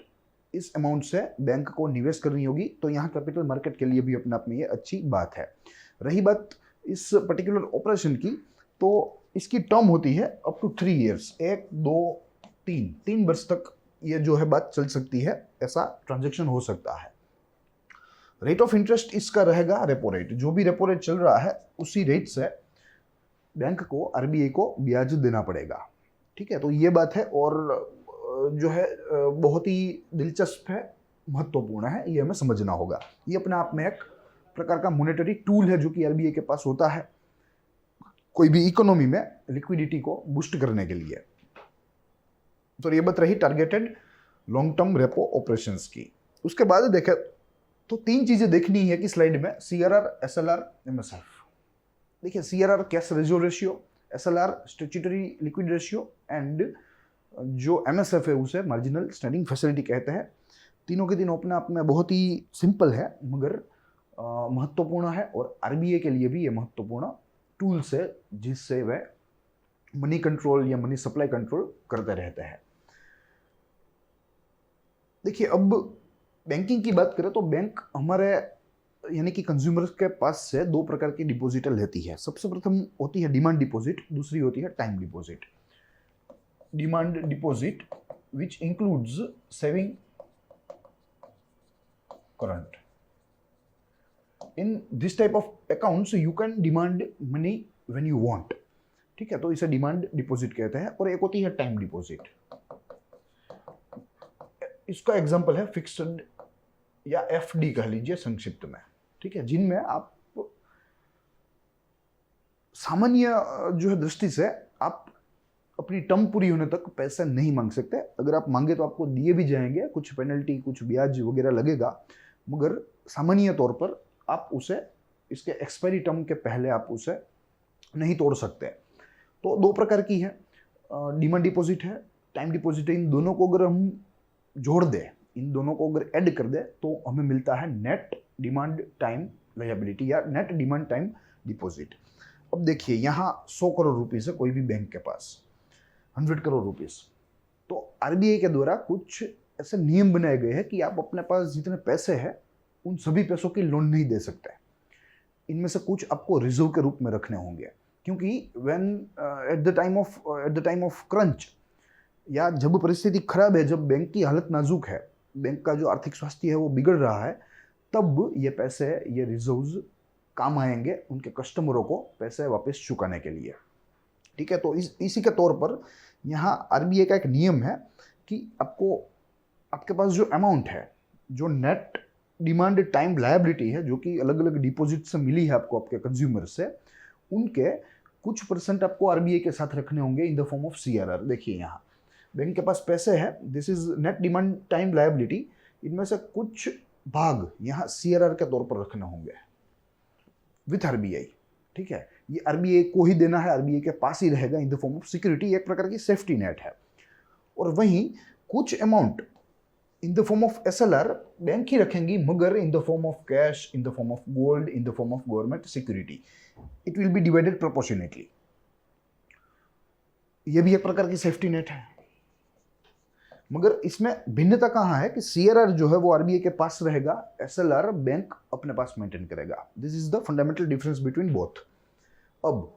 इस अमाउंट से बैंक को निवेश करनी होगी। तो यहाँ कैपिटल मार्केट के लिए भी अपने आप में ये अच्छी बात है। रही बात इस पर्टिकुलर ऑपरेशन की, तो इसकी टर्म होती है अप टू 3 ईयर्स, 1 2 3 वर्ष तक ये जो है बात चल सकती है, ऐसा ट्रांजेक्शन हो सकता है। रेट ऑफ इंटरेस्ट इसका रहेगा रेपो रेट। जो भी रेपो रेट चल रहा है उसी रेट से बैंक को आरबीआई को ब्याज देना पड़ेगा। ठीक है, तो ये बात है और जो है बहुत ही दिलचस्प है, महत्वपूर्ण है, ये हमें समझना होगा। ये अपने आप में एक प्रकार का मॉनेटरी टूल है जो कि आरबीआई के पास होता है कोई भी इकोनॉमी में लिक्विडिटी को बूस्ट करने के लिए। तो ये बात रही targeted long term repo operations की। उसके बाद देखें तो 3 चीजें देखनी है कि स्लाइड में, सीआरआर, एसएलआर, एमएसएफ। देखिए, CRR cash ratio ratio, SLR statutory liquid ratio and जो एमएसएफ है उसे मार्जिनल स्टैंडिंग फैसिलिटी कहते हैं। तीनों के तीनों अपने आप में बहुत ही सिंपल है मगर महत्वपूर्ण है और आरबीआई के लिए भी ये महत्वपूर्ण टूल्स है जिससे वह मनी कंट्रोल या मनी सप्लाई कंट्रोल करते रहते हैं। देखिए, अब बैंकिंग की बात करें तो बैंक हमारे यानी कि कंज्यूमर्स के पास से 2 प्रकार की डिपॉजिट लेती है। सबसे प्रथम होती है डिमांड डिपॉजिट, दूसरी होती है time deposit. Demand deposit which includes saving current. In this type of accounts you can demand money when you want. ठीक है, तो इसे डिमांड डिपॉजिट कहते हैं। और एक होती है टाइम डिपॉजिट, इसका एग्जांपल है फिक्स्ड या एफडी कह लीजिए संक्षिप्त में। ठीक है, जिनमें आप सामान्य जो है दृष्टि से आप अपनी टर्म पूरी होने तक पैसे नहीं मांग सकते। अगर आप मांगे तो आपको दिए भी जाएंगे, कुछ पेनल्टी कुछ ब्याज वगैरह लगेगा, मगर सामान्य तौर पर आप उसे इसके एक्सपायरी टर्म के पहले आप उसे नहीं तोड़ सकते। तो 2 प्रकार की है, डिमांड डिपॉजिट है, टाइम डिपॉजिट है। इन दोनों को अगर हम जोड़ दें, इन दोनों को अगर ऐड कर दे तो हमें मिलता है नेट डिमांड टाइम लायबिलिटी या नेट डिमांड टाइम डिपॉजिट। अब देखिए, यहाँ 100 करोड़ रुपीस है कोई भी बैंक के पास, 100 करोड़ रुपीस। तो आरबीआई के द्वारा कुछ ऐसे नियम बनाए गए हैं कि आप अपने पास जितने पैसे हैं उन सभी पैसों की लोन नहीं दे सकते। इनमें से कुछ आपको रिजर्व के रूप में रखने होंगे, क्योंकि when at the time of crunch या जब परिस्थिति खराब है, जब बैंक की हालत नाजुक है, बैंक का जो आर्थिक स्वास्थ्य है वो बिगड़ रहा है, तब ये पैसे, ये रिजर्व्स काम आएंगे उनके कस्टमरों को पैसे वापस चुकाने के लिए। ठीक है, तो इसी के तौर पर यहाँ आरबीआई का एक नियम है कि आपको आपके पास जो अमाउंट है, जो नेट डिमांड टाइम लायबिलिटी है, जो कि अलग अलग डिपॉजिट से मिली है आपको आपके कंज्यूमर से, उनके कुछ % आपको आरबीआई के साथ रखने होंगे इन द फॉर्म ऑफ सीआरआर। देखिए, यहाँ बैंक के पास पैसे है, this is net demand time liability, इनमें से कुछ भाग यहाँ सीआरआर के तौर पर रखने होंगे विथ आरबीआई। ठीक है, ये आरबीआई को ही देना है, आरबीआई के पास ही रहेगा in the form of security, एक प्रकार की सेफ्टी नेट है। और वहीं कुछ amount in the form of SLR bank ही रखेंगी, मगर in the form of cash, in the form of gold, in the form of government security. It will be divided proportionately. ये भी एक प्रकार की सेफ्टी नेट है। मगर इसमें भिन्नता कहाँ है कि सीआरआर जो है वो आरबीआई के पास रहेगा, एसएलआर बैंक अपने पास मेंटेन करेगा। This is the fundamental difference between both. अब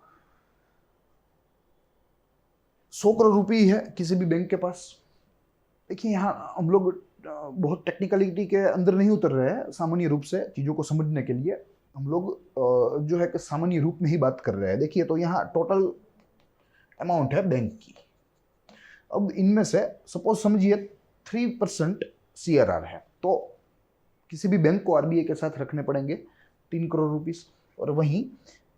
100 करोड़ रुपए है किसी भी बैंक के पास। देखिए यहाँ हम लोग बहुत टेक्निकलिटी के अंदर नहीं उतर रहे हैं, सामान्य रूप से चीज़ों को समझने के लिए हम लोग जो है कि सामान्य रूप में ही बात कर रहे हैं। देखिए तो यहाँ टोटल अमाउंट है बैंक की। अब इनमें से सपोज समझिए 3% सीआरआर है, तो किसी भी बैंक को आरबीआई के साथ रखने पड़ेंगे 3 करोड़ रुपीस। और वहीं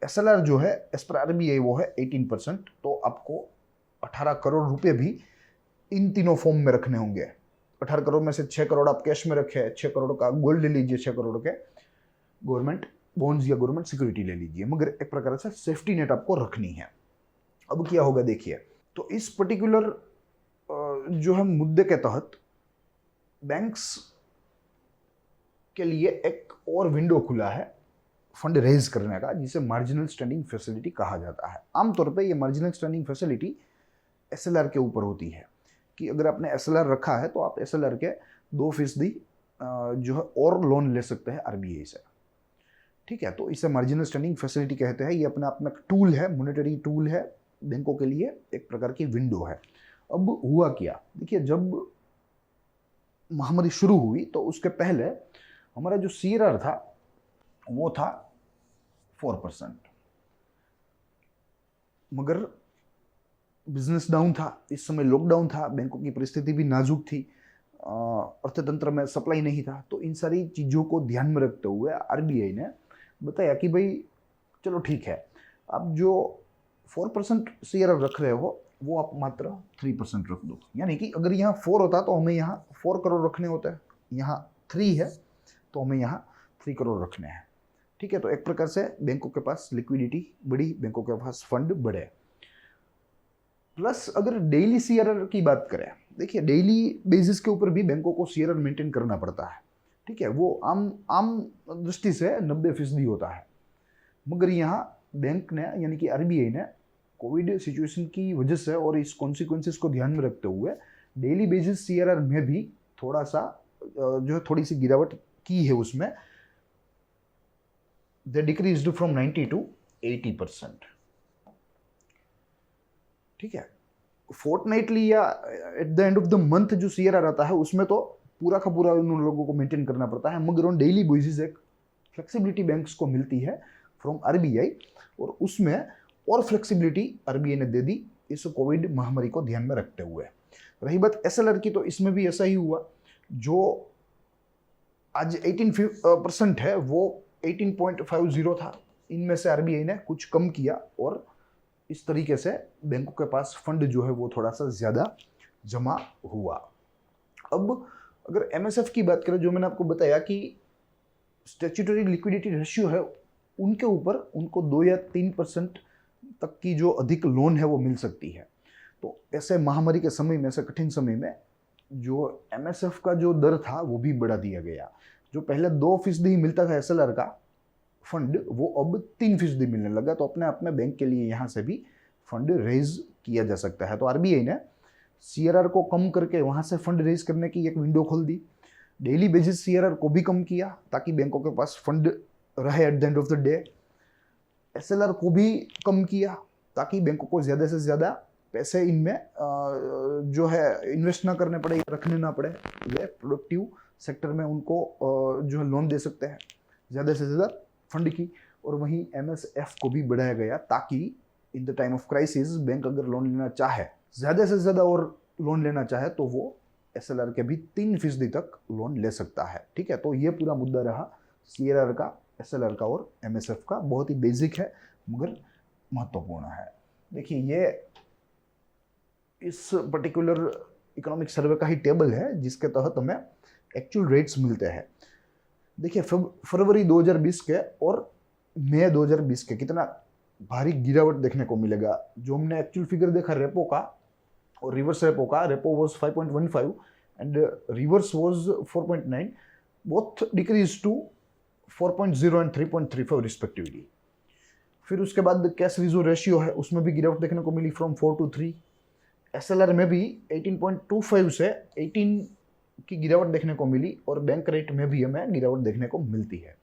एसएलआर जो है एज पर आरबीआई वो है 18%, तो आपको 18 करोड़ रुपए भी इन तीनों फॉर्म में रखने होंगे। 18 करोड़ में से 6 करोड़ आप कैश में रखे, 6 करोड़ का गोल्ड ले लीजिए, 6 करोड़ के गवर्नमेंट बॉन्ड्स या गवर्नमेंट सिक्योरिटी ले लीजिए, मगर एक प्रकार से सेफ्टी नेट आपको रखनी है। अब क्या होगा देखिए, तो इस पर्टिकुलर जो है मुद्दे के तहत बैंक्स के लिए एक और विंडो खुला है फंड रेज करने का, जिसे मार्जिनल स्टैंडिंग फैसिलिटी कहा जाता है। आमतौर पे ये मार्जिनल स्टैंडिंग फैसिलिटी एसएलआर के ऊपर होती है कि अगर आपने एसएलआर रखा है तो आप एसएलआर के 2% जो है और लोन ले सकते हैं आरबीआई से। ठीक है, तो इसे मार्जिनल स्टैंडिंग फैसिलिटी कहते हैं। ये अपने आप में एक टूल है, मॉनेटरी टूल है बैंकों के लिए, एक प्रकार की विंडो है। अब हुआ क्या, देखिए जब महामारी शुरू हुई तो उसके पहले हमारा जो सीआरआर था वो था 4%, मगर बिजनेस डाउन था, इस समय लॉकडाउन था, बैंकों की परिस्थिति भी नाजुक थी, अर्थतंत्र में सप्लाई नहीं था। तो इन सारी चीज़ों को ध्यान में रखते हुए आरबीआई ने बताया कि भाई चलो ठीक है, आप जो 4% सीआरआर रख रहे हो वो आप मात्र 3% रख दो। यानी कि अगर यहाँ 4 होता तो हमें यहाँ 4 करोड़ रखने होते हैं, यहाँ 3 है तो हमें यहाँ 3 करोड़ रखने हैं। ठीक है, तो एक प्रकार से बैंकों के पास लिक्विडिटी बढ़ी, बैंकों के पास फंड बढ़े। प्लस अगर डेली सीआरआर की बात करें, देखिए डेली बेसिस के ऊपर भी बैंकों को सीआरआर मेंटेन करना पड़ता है। ठीक है, वो आम दृष्टि से 90% होता है, मगर यहाँ बैंक ने यानी कि आरबीआई ने कोविड सिचुएशन की वजह से और इस कॉन्सिक्वेंसेस को ध्यान में रखते हुए डेली बेसिस सीआरआर में भी थोड़ा सा जो है थोड़ी सी गिरावट की है। उसमें दे डिक्रीज्ड फ्रॉम 90 to 80%। ठीक है, फोर्टनाइटली या at the end of the month जो सीआरआर आता है उसमें तो पूरा का पूरा उन लोगों को मेंटेन करना पड़ता है, मगर ऑन डेली बेसिस एक फ्लेक्सिबिलिटी बैंक्स को मिलती है फ्रॉम आरबीआई, और उसमें और फ्लेक्सिबिलिटी आरबीआई ने दे दी इस कोविड महामारी को ध्यान में रखते हुए। रही बात एसएलआर की, तो इसमें भी ऐसा ही हुआ। जो आज 18% है वो 18.50 था, इनमें से आरबीआई ने कुछ कम किया और इस तरीके से बैंकों के पास फंड जो है वो थोड़ा सा ज़्यादा जमा हुआ। अब अगर एमएसएफ की बात करें, जो मैंने आपको बताया कि स्टैट्यूटरी लिक्विडिटी रेशियो है, उनके ऊपर उनको 2 या 3% तक की जो अधिक लोन है वो मिल सकती है। तो ऐसे महामारी के समय में, ऐसे कठिन समय में जो एमएसएफ का जो दर था वो भी बढ़ा दिया गया। जो पहले 2% ही मिलता था एसएलआर का फंड, वो अब 3% मिलने लगा। तो अपने आप में बैंक के लिए यहाँ से भी फंड रेज किया जा सकता है। तो आरबीआई ने सीआरआर को कम करके वहाँ से फंड रेज करने की एक विंडो खोल दी। डेली बेसिस सीआरआर को भी कम किया ताकि बैंकों के पास फंड रहे at the end of the day. SLR को भी कम किया ताकि बैंकों को ज़्यादा से ज़्यादा पैसे इनमें जो है इन्वेस्ट ना करने पड़े, रखने ना पड़े, वे प्रोडक्टिव सेक्टर में उनको जो है लोन दे सकते हैं ज़्यादा से ज़्यादा फंड की। और वहीं एमएसएफ को भी बढ़ाया गया ताकि in the time of crisis bank अगर लोन लेना चाहे, ज़्यादा से ज़्यादा और लोन लेना चाहे, तो वो एसएलआर के भी 3% तक लोन ले सकता है। ठीक है, तो ये पूरा मुद्दा रहा सीआरआर का, एसएलआर का और एमएसएफ का। बहुत ही बेसिक है मगर महत्वपूर्ण है। देखिए ये इस पर्टिकुलर इकोनॉमिक सर्वे का ही टेबल है जिसके तहत हमें एक्चुअल रेट्स मिलते हैं। देखिए फरवरी 2020 के और मई 2020 के कितना भारी गिरावट देखने को मिलेगा। जो हमने एक्चुअल फिगर देखा रेपो का और रिवर्स रेपो का, repo was 5.15 and reverse was 4.9, both decrease to 4.0 and 3.35 respectively. फिर उसके बाद कैश रिजर्व रेशियो है, उसमें भी गिरावट देखने को मिली फ्रॉम 4 to 3, SLR में भी 18.25 से 18 की गिरावट देखने को मिली और बैंक रेट में भी हमें गिरावट देखने को मिलती है।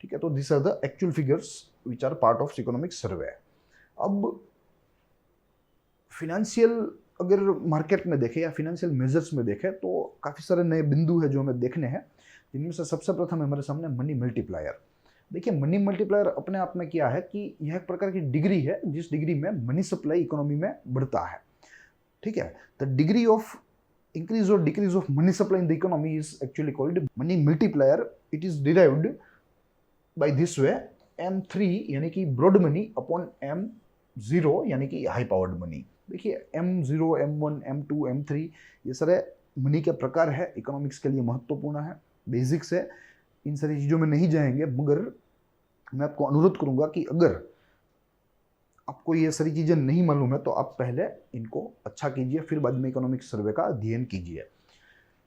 ठीक है, तो this are the actual figures which are part of economic survey. अब फिनेंशियल अगर मार्केट में देखें या फिनेंशियल मेजर्स में देखें तो काफ़ी सारे नए बिंदु है जो हमें देखने हैं, जिनमें से सबसे प्रथम हमारे सामने मनी मल्टीप्लायर। देखिए, मनी मल्टीप्लायर अपने आप में क्या है कि यह एक प्रकार की डिग्री है जिस डिग्री में मनी सप्लाई इकोनॉमी में बढ़ता है। ठीक है, द डिग्री ऑफ इंक्रीज और decrease of money supply in the economy is actually called money multiplier. It is derived by this way, M3 यानी कि ब्रॉड मनी अपॉन M0 यानी कि हाई पावर्ड मनी। देखिए, M0, M1, M2, M3 ये सारे मनी के प्रकार है, इकोनॉमिक्स के लिए महत्वपूर्ण है, बेसिक्स है। इन सारी चीज़ों में नहीं जाएंगे, मगर मैं आपको अनुरोध करूंगा कि अगर आपको ये सारी चीज़ें नहीं मालूम है तो आप पहले इनको अच्छा कीजिए, फिर बाद में इकोनॉमिक्स सर्वे का अध्ययन कीजिए।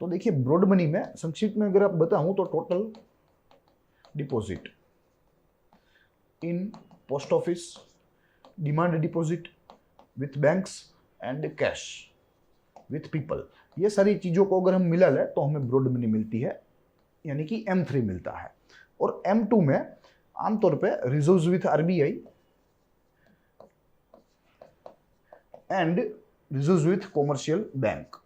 तो देखिए, ब्रॉड मनी में संक्षिप्त में अगर आप बताऊं तो total deposit in post office, demand deposit with banks and cash with people, ये सारी चीज़ों को अगर हम मिला लें तो हमें ब्रॉड मनी मिलती है, यानी कि M3 मिलता है। और M2 में आमतौर पे reserves with RBI and reserves with commercial bank,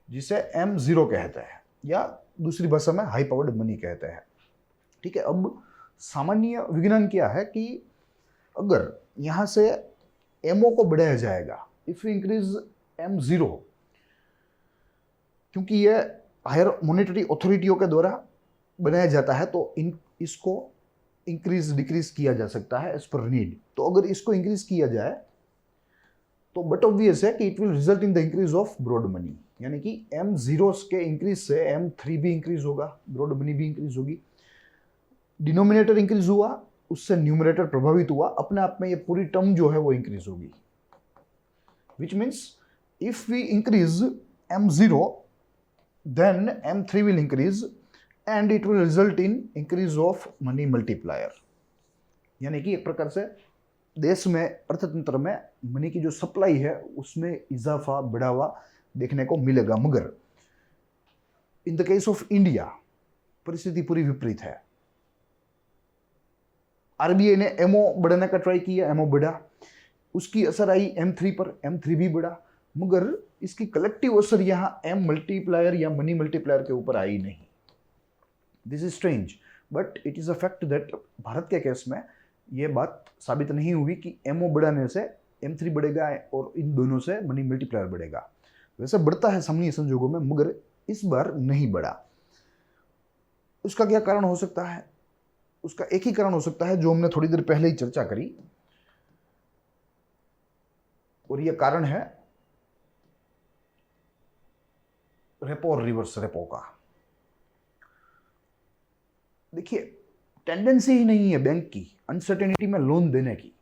जिसे M0 कहते हैं या दूसरी भाषा में हाई पावर्ड मनी कहते हैं। ठीक है, अब सामान्य विज्ञान क्या है कि अगर यहां से MO को बढ़ाया जाएगा, इफ यू इंक्रीज M0, क्योंकि ये हायर मॉनेटरी अथॉरिटियों के द्वारा बनाया जाता है तो इसको इंक्रीज डिक्रीज किया जा सकता है एज पर नीड। तो अगर इसको इंक्रीज किया जाए तो बट ऑब्वियस है कि it will result in the increase of broad money, यानी कि M0 के इंक्रीज से M3 भी इंक्रीज होगा, ब्रॉड मनी भी इंक्रीज होगी। डिनोमिनेटर इंक्रीज हुआ, उससे न्यूमरेटर प्रभावित हुआ, अपने आप में ये पूरी टर्म जो है वो इंक्रीज होगी। Which means if we increase M0 then M3 will increase and it will result in increase of money multiplier। यानी कि एक प्रकार से देश में, अर्थतंत्र में मनी की जो सप्लाई है उसमें इजाफा, बढ़ावा देखने को मिलेगा। मगर in the case of India परिस्थिति पूरी विपरीत है। RBI ने MO बढ़ाने का ट्राई किया, MO बढ़ा, उसकी असर आई M3 पर, M3 भी बढ़ा, मगर इसकी कलेक्टिव असर यहाँ M मल्टीप्लायर या मनी मल्टीप्लायर के ऊपर आई नहीं। This is strange but it is a fact that Bharat के केस में ये बात साबित नहीं हुई कि MO बढ़ाने से M3 बढ़ेगा और इन दोनों से मनी मल्टीप्लायर बढ़ेगा। वैसे बढ़ता है सामान्य संजोगों में, मगर इस बार नहीं बढ़ा। उसका क्या कारण हो सकता है? उसका एक ही कारण हो सकता है जो हमने थोड़ी देर पहले ही चर्चा करी, और यह कारण है रेपो और रिवर्स रेपो का। देखिए, टेंडेंसी ही नहीं है बैंक की अनसर्टेनिटी में लोन देने की।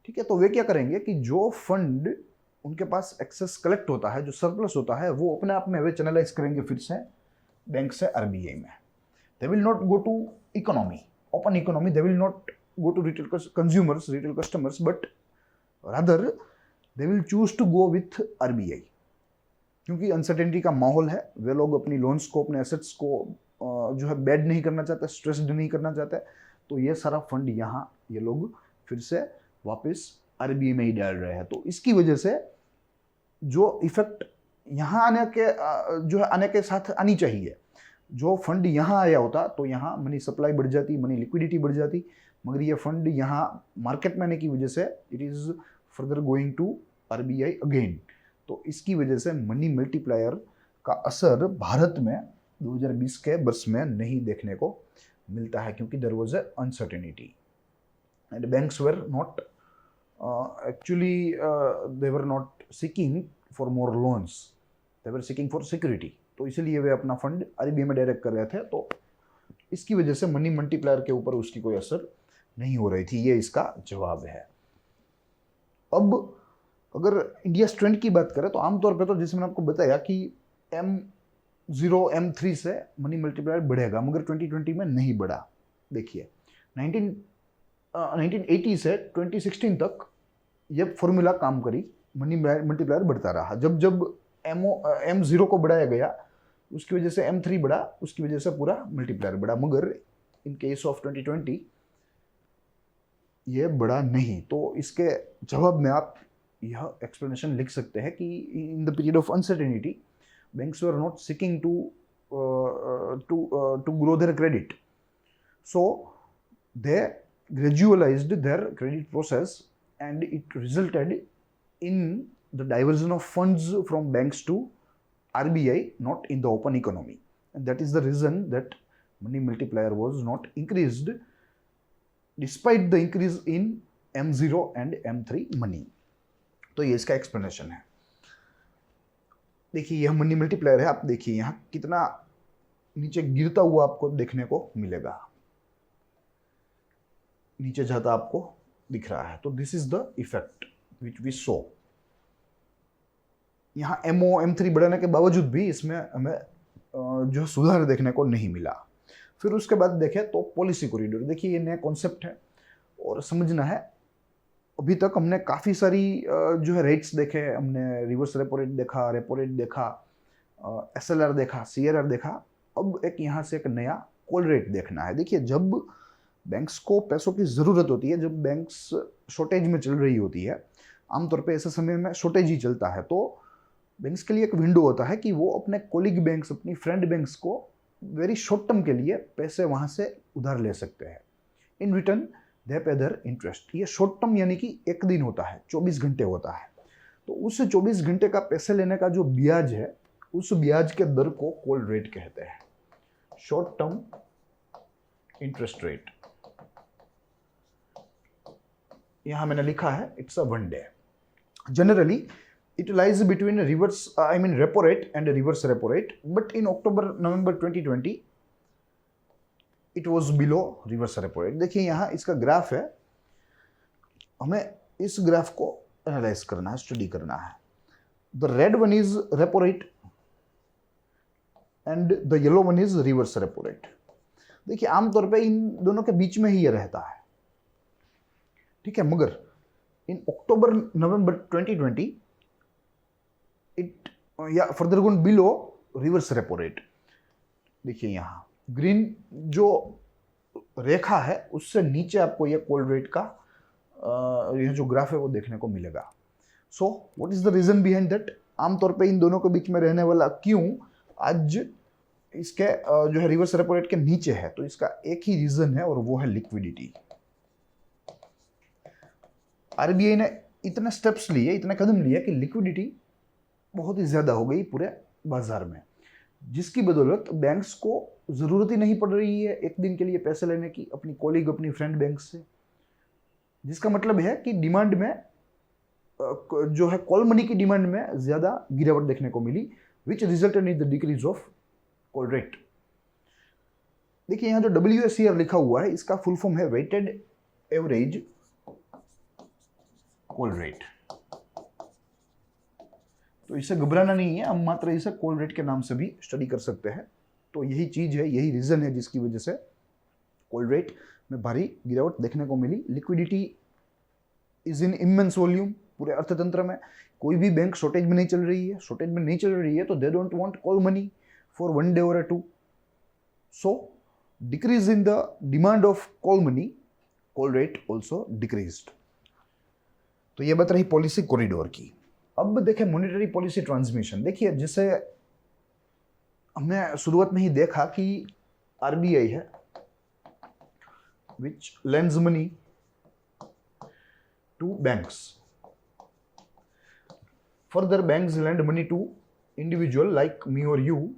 ठीक है, तो वे क्या करेंगे कि जो फंड उनके पास एक्सेस कलेक्ट होता है, जो सरप्लस होता है, वो अपने आप में वे चैनलाइज करेंगे फिर से बैंक से RBI में। They will not go to economy, open economy, they will not go to retail consumers, retail customers, but rather they will choose to go with RBI। क्योंकि अनसर्टेनिटी का माहौल है, वे लोग अपनी लोन्स को, अपने एसेट्स को जो है बैड नहीं करना चाहते, स्ट्रेस्ड नहीं करना चाहते, तो ये सारा फंड यहाँ ये लोग फिर से वापस RBI में ही डाल रहे हैं। तो इसकी वजह से जो इफेक्ट यहाँ आने के जो है आने के साथ आनी चाहिए, जो फंड यहाँ आया होता तो यहाँ मनी सप्लाई बढ़ जाती, मनी लिक्विडिटी बढ़ जाती, मगर ये फंड यहाँ मार्केट में आने की वजह से it is further going to RBI again. तो इसकी वजह से मनी मल्टीप्लायर का असर भारत में 2020 के वर्ष में नहीं देखने को मिलता है, क्योंकि there was a uncertainty and banks were not actually they were not seeking for more loans, they were seeking for security. तो इसलिए वे अपना फंड RBI में डायरेक्ट कर रहे थे, तो इसकी वजह से मनी मल्टीप्लायर के ऊपर उसकी कोई असर नहीं हो रही थी। ये इसका जवाब है। अब अगर इंडिया ट्रेंड की बात करें तो आमतौर पे तो जैसे मैंने आपको बताया कि M0 M3 से मनी मल्टीप्लायर बढ़ेगा, मगर 2020 में नहीं बढ़ा। देखिए 1980 से 2016 तक ये फॉर्मूला काम करी, मनी मल्टीप्लायर बढ़ता रहा। जब जब M0 को बढ़ाया गया उसकी वजह से M3 बढ़ा, उसकी वजह से पूरा मल्टीप्लायर बढ़ा, मगर इन केस ऑफ 2020 ये बढ़ा नहीं। तो इसके जवाब में आप यह एक्सप्लेनेशन लिख सकते हैं कि in the period of uncertainty banks were not seeking to grow their credit, so they gradualized their credit process and it resulted in the diversion of funds from banks to RBI, not in the open economy, and that is the reason that money multiplier was not increased despite the increase in M0 and M3 money। तो ये इसका एक्सप्लेनेशन है। देखिए यह मनी मल्टीप्लायर है, आप देखिए यहाँ कितना नीचे गिरता हुआ आपको देखने को मिलेगा, नीचे जाता आपको दिख रहा है। तो this is the effect which we saw. यहाँ MO M3 बढ़ाने के बावजूद भी इसमें हमें जो सुधार देखने को नहीं मिला। फिर उसके बाद देखें तो पॉलिसी कॉरिडोर, देखिए ये नया कॉन्सेप्ट है और समझना है। अभी तक हमने काफ़ी सारी जो है रेट्स देखे, हमने रिवर्स रेपो रेट देखा, रेपो रेट देखा, SLR देखा, CRR देखा। अब एक यहाँ से एक नया कॉल रेट देखना है। देखिए जब बैंक्स को पैसों की ज़रूरत होती है, जब बैंक्स शॉर्टेज में चल रही होती है, आमतौर पे ऐसे समय में शॉर्टेज ही चलता है, तो बैंक्स के लिए एक विंडो होता है कि वो अपने कोलिग बैंक्स, अपनी फ्रेंड बैंक्स को वेरी शॉर्ट टर्म के लिए पैसे वहाँ से उधार ले सकते हैं। इन रिटर्न दे पे देयर इंटरेस्ट। ये शॉर्ट टर्म यानी कि एक दिन होता है, 24 घंटे होता है। तो उस 24 घंटे का पैसे लेने का जो ब्याज है, उस ब्याज के दर को कॉल रेट कहते हैं, शॉर्ट टर्म इंटरेस्ट रेट। यहां मैंने लिखा है it's a 1 day. Generally it lies between repo rate and reverse repo rate, but in November 2020 it was below reverse repo rate। देखिए यहाँ इसका ग्राफ है, हमें इस ग्राफ को एनालाइज करना है, स्टडी करना है। The red one is repo rate and the yellow one is reverse repo rate. देखिए आमतौर पे इन दोनों के बीच में ही ये रहता है, ठीक है, मगर इन अक्टूबर नवंबर 2020 इट या further gone below reverse repo rate. देखिए यहाँ ग्रीन जो रेखा है उससे नीचे आपको ये कॉल रेट का यह जो ग्राफ है वो देखने को मिलेगा। So what is the reason behind that? आमतौर पे इन दोनों के बीच में रहने वाला क्यों आज इसके जो है रिवर्स रेपो रेट के नीचे है, तो इसका एक ही रीजन है और वो है लिक्विडिटी। आरबीआई ने इतने स्टेप्स लिए, इतने कदम लिए कि लिक्विडिटी बहुत ही ज़्यादा हो गई पूरे बाजार में, जिसकी बदौलत बैंक्स को ज़रूरत ही नहीं पड़ रही है एक दिन के लिए पैसे लेने की अपनी कॉलीग, अपनी फ्रेंड बैंक से। जिसका मतलब है कि डिमांड में जो है कॉल मनी की डिमांड में ज़्यादा गिरावट देखने को मिली, which resulted in the decrease of call rate. देखिए यहाँ जो WSCR लिखा हुआ है इसका फुल फॉर्म है वेटेड एवरेज कॉल रेट। तो इसे घबराना नहीं है, हम मात्र इसे कॉल रेट के नाम से भी स्टडी कर सकते हैं। तो यही चीज़ है, यही रीज़न है जिसकी वजह से कॉल रेट में भारी गिरावट देखने को मिली। Liquidity is in immense volume. पूरे अर्थतंत्र में कोई भी बैंक शॉर्टेज में नहीं चल रही है, शॉर्टेज में नहीं चल रही है तो they don't want call money for 1 day और 2। So decrease in the demand of call money, call rate also decreased. तो ये बात रही पॉलिसी कॉरिडोर की। अब देखें मॉनेटरी पॉलिसी ट्रांसमिशन। देखिए जैसे हमने शुरुआत में ही देखा कि आरबीआई है which lends money to banks, further banks lend money to individual like me और यू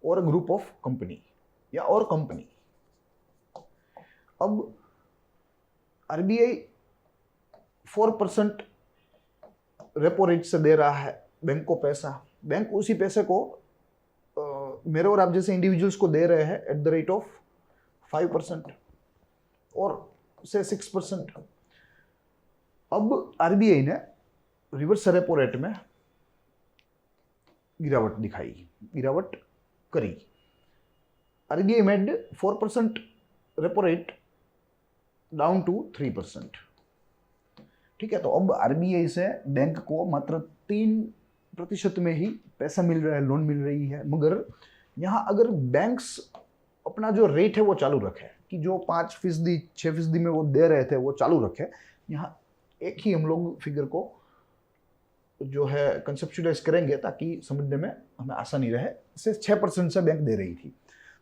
और ग्रुप ऑफ कंपनी या और कंपनी। अब आरबीआई 4% रेपो रेट से दे रहा है बैंक को पैसा, बैंक उसी पैसे को मेरे और आप जैसे इंडिविजुअल्स को दे रहे हैं एट द रेट ऑफ 5% और से 6%। अब आरबीआई ने रिवर्स रेपो रेट में गिरावट दिखाई, गिरावट करी। RBI made 4% repo rate down to 3%। ठीक है, तो अब आरबीआई से बैंक को मात्र 3% में ही पैसा मिल रहा है, लोन मिल रही है। मगर यहाँ अगर बैंक्स अपना जो रेट है वो चालू रखे, कि जो 5%, 6% में वो दे रहे थे वो चालू रखे, यहाँ एक ही हम लोग फिगर को जो है कंसेप्चुलाइज करेंगे ताकि समझने में हमें आसानी रहे। इसे 6% से बैंक दे रही थी,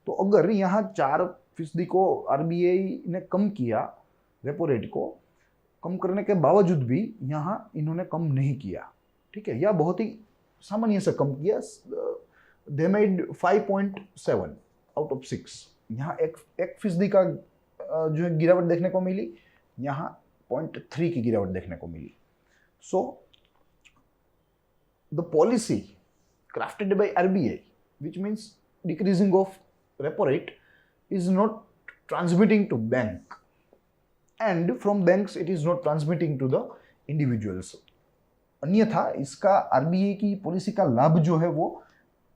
तो अगर यहाँ 4% को आरबीआई ने कम किया, रेपो रेट को कम करने के बावजूद भी यहाँ इन्होंने कम नहीं किया, ठीक है, या बहुत ही सामान्य से कम किया। They made 5.7 out of 6। यहाँ 1% का जो है गिरावट देखने को मिली, यहाँ 0.3 की गिरावट देखने को मिली। सो the policy crafted by RBI, which means decreasing of repo rate, is not transmitting to bank, and from banks it is not transmitting to the individuals. अन्यथा इसका आरबीआई की पॉलिसी का लाभ जो है वो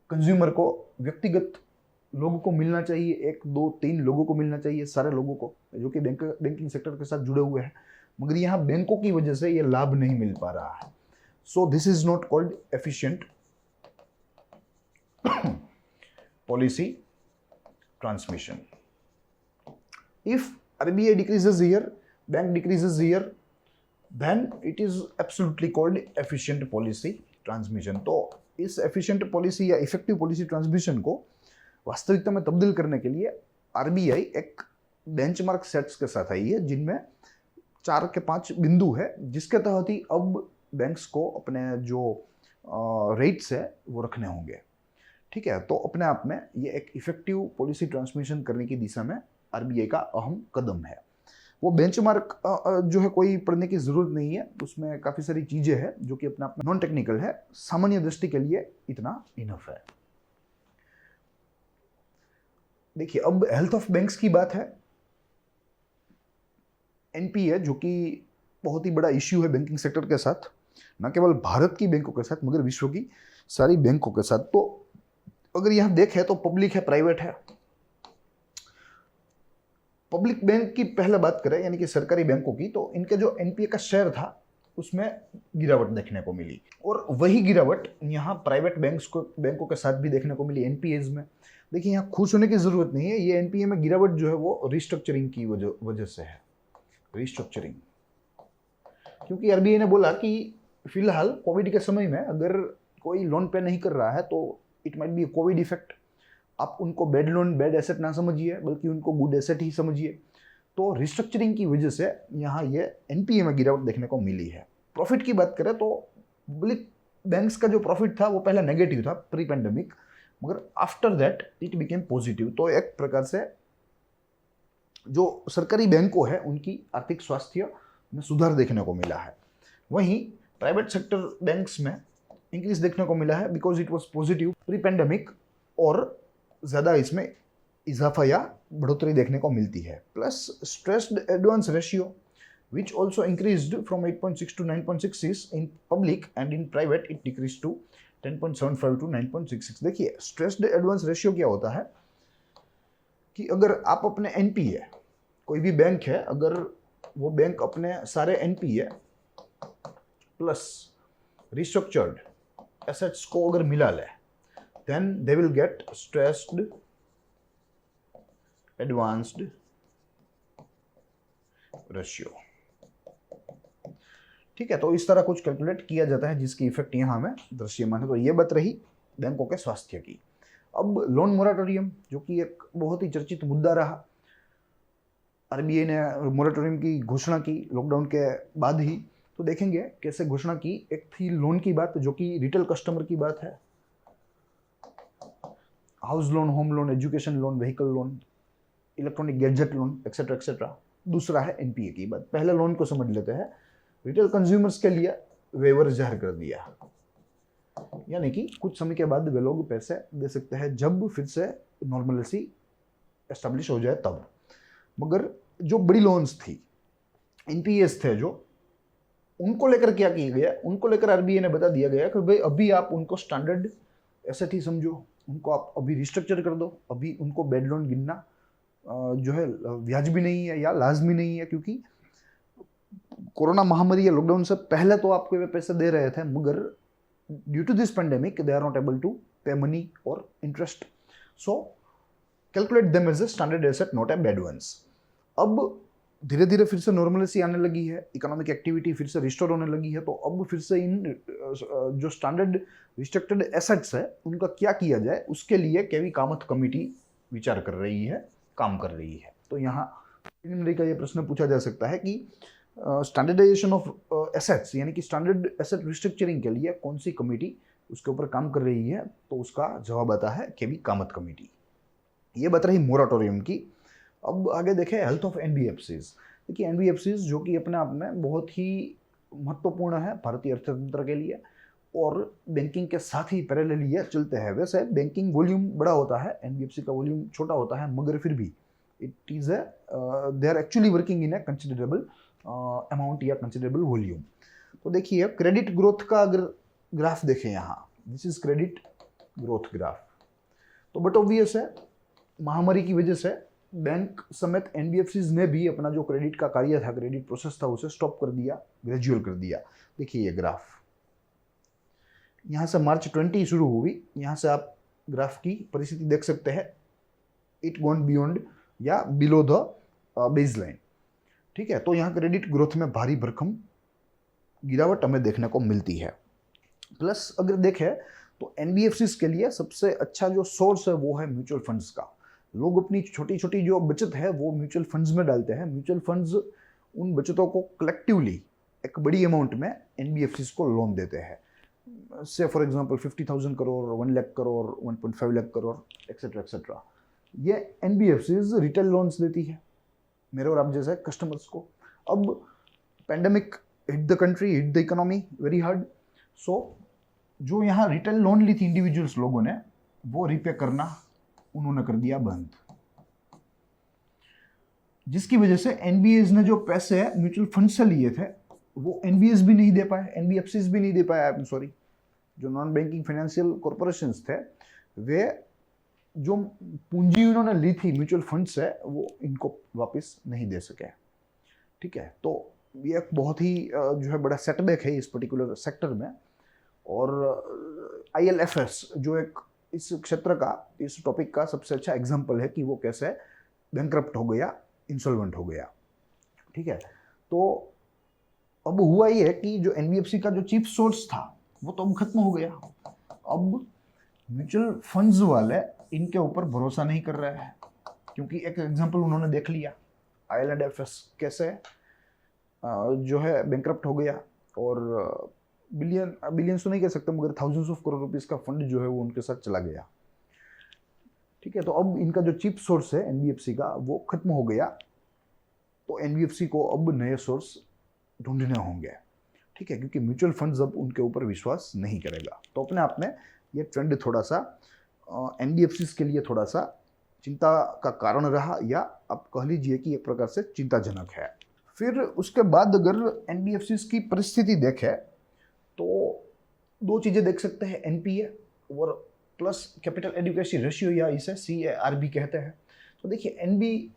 कंज्यूमर को, व्यक्तिगत लोगों को मिलना चाहिए, 1, 2, 3 लोगों को मिलना चाहिए, सारे लोगों को जो कि बैंकिंग सेक्टर के साथ जुड़े हुए हैं। मगर यहाँ बैंकों की वजह से ये लाभ नहीं मिल पा रहा है। So this is not called efficient policy transmission. If RBI decreases here, bank decreases here, then it is absolutely called efficient policy transmission. तो इस efficient policy या effective policy transmission को वास्तविकता में तब्दील करने के लिए RBI एक बेंचमार्क सेट्स के साथ आई है, जिनमें 4 के 5 बिंदु है, जिसके तहत ही अब बैंक्स को अपने जो रेट्स है वो रखने होंगे, ठीक है। तो अपने आप में ये एक इफेक्टिव पॉलिसी ट्रांसमिशन करने की दिशा में आरबीआई का अहम कदम है। वो बेंचमार्क जो है कोई पढ़ने की ज़रूरत नहीं है, उसमें काफ़ी सारी चीज़ें हैं जो कि अपना अपना नॉन टेक्निकल है, सामान्य दृष्टि के लिए इतना इनफ है। देखिए, अब हेल्थ ऑफ बैंक्स की बात है। एनपीए जो कि बहुत ही बड़ा इश्यू है बैंकिंग सेक्टर के साथ, न केवल भारत की बैंकों के साथ मगर विश्व की सारी बैंकों के साथ। तो अगर यहां देखें तो पब्लिक है, प्राइवेट है। पब्लिक बैंक की पहले बात करें, यानी कि सरकारी बैंकों की, तो इनके जो एनपीए का शेयर था उसमें गिरावट देखने को मिली, और वही गिरावट यहाँ प्राइवेट बैंकों के साथ भी देखने को मिली एनपीएज में। देखिए, यहाँ खुश होने की जरूरत नहीं है, ये एनपीए में गिरावट जो है वो रिस्ट्रक्चरिंग की वजह से है। रिस्ट्रक्चरिंग क्योंकि आरबीआई ने बोला कि फिलहाल कोविड के समय में अगर कोई लोन पे नहीं कर रहा है तो it might be Covid effect. आप उनको बेड लोन, बेड एसेट ना समझिए, बल्कि उनको गुड एसेट ही समझिए। तो रिस्ट्रक्चरिंग की वजह से यहाँ ये एनपीए में गिरावट देखने को मिली है। प्रॉफिट की बात करें तो पब्लिक बैंक्स का जो प्रॉफिट था वो पहले नेगेटिव था प्री पेंडेमिक, मगर after that it became positive. तो एक प्रकार से जो सरकारी बैंकों है उनकी आर्थिक स्वास्थ्य में सुधार देखने को मिला है। वहीं प्राइवेट सेक्टर बैंक्स में इंक्रीज देखने को मिला है because it was positive pre pandemic, और ज़्यादा इसमें इजाफा या बढ़ोतरी देखने को मिलती है। Plus stressed advance ratio which also increased from 8.6 to 9.66 in public, and in private it decreased to 10.75 to 9.66। देखिए, स्ट्रेस्ड एडवांस रेशियो क्या होता है कि अगर आप अपने एनपीए, कोई भी बैंक है, अगर वो बैंक अपने सारे एनपीए प्लस रिस्ट्रक्चर्ड एसेट्स को अगर मिला ले, then they will get stressed advanced ratio. ठीक है, तो इस तरह कुछ कैलकुलेट किया जाता है जिसकी इफेक्ट यहाँ हमें दृश्यमान है। तो ये बात रही बैंकों के स्वास्थ्य की। अब लोन मोराटोरियम, जो कि एक बहुत ही चर्चित मुद्दा रहा। आरबीआई ने मोराटोरियम की घोषणा की लॉकडाउन के बाद ही, तो देखेंगे कैसे घोषणा की। एक थी लोन की बात, जो कि रिटेल कस्टमर की बात है, house loan, home loan, education loan, vehicle loan, electronic gadget loan, etcetera etcetera. दूसरा है एनपीए की बात। पहले लोन को समझ लेते हैं। रिटेल कंज्यूमर्स के लिए वेवर जाहिर कर दिया, यानी कि कुछ समय के बाद वे लोग पैसे दे सकते हैं जब फिर से नॉर्मलिटी एस्टेब्लिश हो जाए तब। मगर जो बड़ी लोन्स थी, एनपीएस थे, जो उनको लेकर क्या किया गया, उनको लेकर आरबीआई ने बता दिया गया कि भाई अभी आप उनको स्टैंडर्ड एसेट ही समझो, उनको आप अभी रिस्ट्रक्चर कर दो, अभी उनको बेड लोन गिनना जो है व्याज भी नहीं है या लाजमी नहीं है, क्योंकि कोरोना महामारी या लॉकडाउन से पहले तो आपको वे पैसे दे रहे थे, मगर due to this pandemic they are not able to pay money और interest, so calculate them as a standard asset, not a bad ones. अब धीरे धीरे फिर से नॉर्मलिटी आने लगी है, इकोनॉमिक एक्टिविटी फिर से रिस्टोर होने लगी है, तो अब फिर से इन जो स्टैंडर्ड रिस्ट्रिक्टेड एसेट्स है उनका क्या किया जाए, उसके लिए केवी कामत कमेटी विचार कर रही है, काम कर रही है। तो यहाँ का ये प्रश्न पूछा जा सकता है कि स्टैंडर्डाइजेशन ऑफ एसेट्स यानी कि स्टैंडर्ड एसेट रिस्ट्रक्चरिंग के लिए कौन सी कमेटी उसके ऊपर काम कर रही है, तो उसका जवाब आता है केवी कामत कमेटी। ये बात रही मोराटोरियम की। अब आगे देखें हेल्थ ऑफ एनबीएफसीज। देखिए एनबीएफसीज जो कि अपने आप में बहुत ही महत्वपूर्ण है भारतीय अर्थतंत्र के लिए और बैंकिंग के साथ ही पैरेलल ये चलते हैं। वैसे बैंकिंग वॉल्यूम बड़ा होता है, एनबीएफसी का वॉल्यूम छोटा होता है, मगर फिर भी it is a they are actually working in a considerable amount या कंसिडरेबल वॉल्यूम। तो देखिए क्रेडिट ग्रोथ का अगर ग्राफ देखें यहाँ, this is credit growth graph. तो बट ऑब्वियस है महामारी की वजह से बैंक समेत एनबीएफसीज ने भी अपना जो क्रेडिट का कार्य था, क्रेडिट प्रोसेस था, उसे स्टॉप कर दिया, ग्रेजुअल कर दिया। देखिए ये ग्राफ यहाँ से मार्च 20 शुरू हुई, यहाँ से आप ग्राफ की परिस्थिति देख सकते हैं, इट गॉन बियॉन्ड या बिलो द बेस लाइन। ठीक है, तो यहाँ क्रेडिट ग्रोथ में भारी भरकम गिरावट हमें देखने को मिलती है। प्लस अगर देखें तो एनबीएफसीज के लिए सबसे अच्छा जो सोर्स है वो है म्यूचुअल फंड्स का। लोग अपनी छोटी छोटी जो बचत है वो म्यूचुअल फंड्स में डालते हैं। म्यूचुअल फंड्स उन बचतों को कलेक्टिवली एक बड़ी अमाउंट में एनबीएफसीज को लोन देते हैं, say for example 50,000 crore, 1 lakh crore, 1.5 lakh crore, etcetera etcetera. ये एनबीएफसीज रिटेल लोन्स देती है मेरे और आप जैसे कस्टमर्स को। अब pandemic hit the country, hit the economy very hard, so जो यहाँ रिटेल लोन ली थी इंडिविजुअल्स लोगों ने, वो रिपे करना उन्होंने कर दिया बंद, जिसकी वजह से एनबीएस ने जो पैसे म्यूचुअल फंड से लिए थे वो एनबीएस भी नहीं दे पाए, एनबीएफसीज भी नहीं दे पाए, आई एम सॉरी, जो नॉन बैंकिंग फाइनेंशियल कॉरपोरेशंस थे वे जो पूंजी उन्होंने ली थी म्यूचुअल फंड से वो इनको वापस नहीं दे सके। ठीक है, तो ये एक बहुत ही जो है बड़ा सेटबैक है इस पर्टिकुलर सेक्टर में। और आईएलएफएस जो एक इस क्षेत्र का, इस टॉपिक का सबसे अच्छा एग्जाम्पल है कि वो कैसे बैंकरप्ट हो गया, इंसॉल्वेंट हो गया। ठीक है, तो अब हुआ ये कि जो एनबीएफसी का जो चीफ सोर्स था वो तो अब खत्म हो गया। अब म्यूचुअल फंड्स वाले इनके ऊपर भरोसा नहीं कर रहे हैं, क्योंकि एक एग्जांपल उन्होंने देख लिया, आईएलएफएस कैसे जो है बैंकरप्ट हो गया और बिलियंस तो नहीं कह सकते मगर थाउजेंड्स ऑफ करोड़ रुपीस का फंड जो है वो उनके साथ चला गया। ठीक है, तो अब इनका जो चीफ सोर्स है एनबीएफसी का वो खत्म हो गया, तो एनबीएफसी को अब नए सोर्स ढूंढने होंगे। ठीक है, क्योंकि म्यूचुअल फंड्स अब उनके ऊपर विश्वास नहीं करेगा। तो अपने आप में ये ट्रेंड थोड़ा सा एनबीएफसीज के लिए थोड़ा सा चिंता का कारण रहा, या आप कह लीजिए कि एक प्रकार से चिंताजनक है। फिर उसके बाद अगर एनबीएफसीज की परिस्थिति देखें तो दो चीज़ें देख सकते हैं, एनपीए और प्लस कैपिटल एडिक्वेसी रेशियो, या इसे सीएआरबी कहते हैं। तो देखिए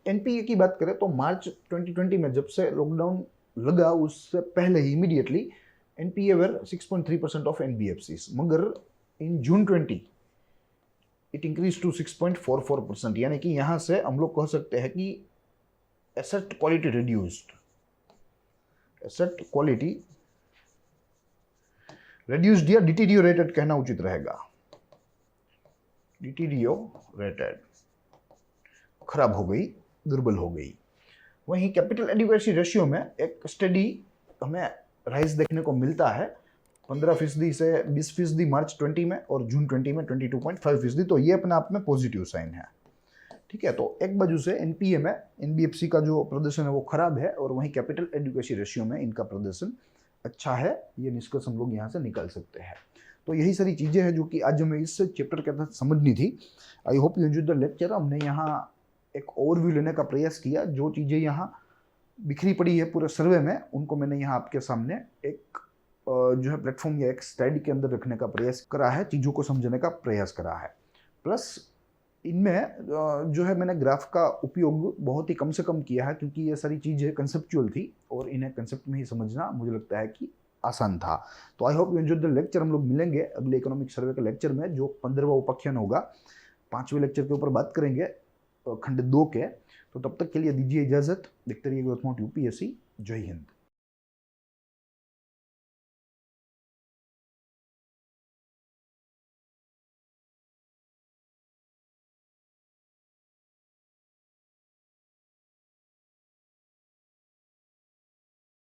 एनपीए की बात करें तो मार्च 2020 में जब से लॉकडाउन लगा उससे पहले ही immediately NPA were 6.3% of NBFCs, मगर in June 20 it increase to 6.44%, यानी कि यहाँ से हम लोग कह सकते हैं कि asset quality reduced, asset quality reduced या डिटीरियोरेटेड कहना उचित रहेगा, डिटीरियोरेटेड, खराब हो गई, दुर्बल हो गई। वहीं कैपिटल एडिक्वेसी रेशियो में एक स्टडी हमें राइज देखने को मिलता है, 15% से 20% मार्च 20 में और जून 20 में 22.5%, तो ये अपने आप में पॉजिटिव साइन है। ठीक है, तो एक बाजू से एनपीए में एनबीएफसी का जो प्रदर्शन है वो खराब है और वहीं कैपिटल एडिक्वेसी रेशियो में इनका प्रदर्शन अच्छा है, ये निष्कर्ष हम लोग यहाँ से निकाल सकते हैं। तो यही सारी चीज़ें हैं जो कि आज हमें इस चैप्टर के तहत समझनी थी। I hope you enjoyed the lecture. हमने यहाँ एक ओवरव्यू लेने का प्रयास किया, जो चीज़ें यहाँ बिखरी पड़ी है पूरे सर्वे में उनको मैंने यहाँ आपके सामने एक जो है प्लेटफॉर्म या एक स्लाइड के अंदर रखने का प्रयास करा है, चीज़ों को समझने का प्रयास करा है। प्लस इनमें जो है मैंने ग्राफ का उपयोग बहुत ही कम से कम किया है, क्योंकि ये सारी चीज़ें कंसेप्चुअल थी और इन्हें कंसेप्ट में ही समझना मुझे लगता है कि आसान था। तो I hope you enjoy the lecture. हम लोग मिलेंगे अगले इकोनॉमिक सर्वे के लेक्चर में, जो 15वां उपाख्यान होगा। 5वें लेक्चर के ऊपर बात करेंगे खंड 2 के। तो तब तक के लिए दीजिए इजाज़त। देखते रहिए ग्रोथ माउंट यूपीएससी। जय हिंद।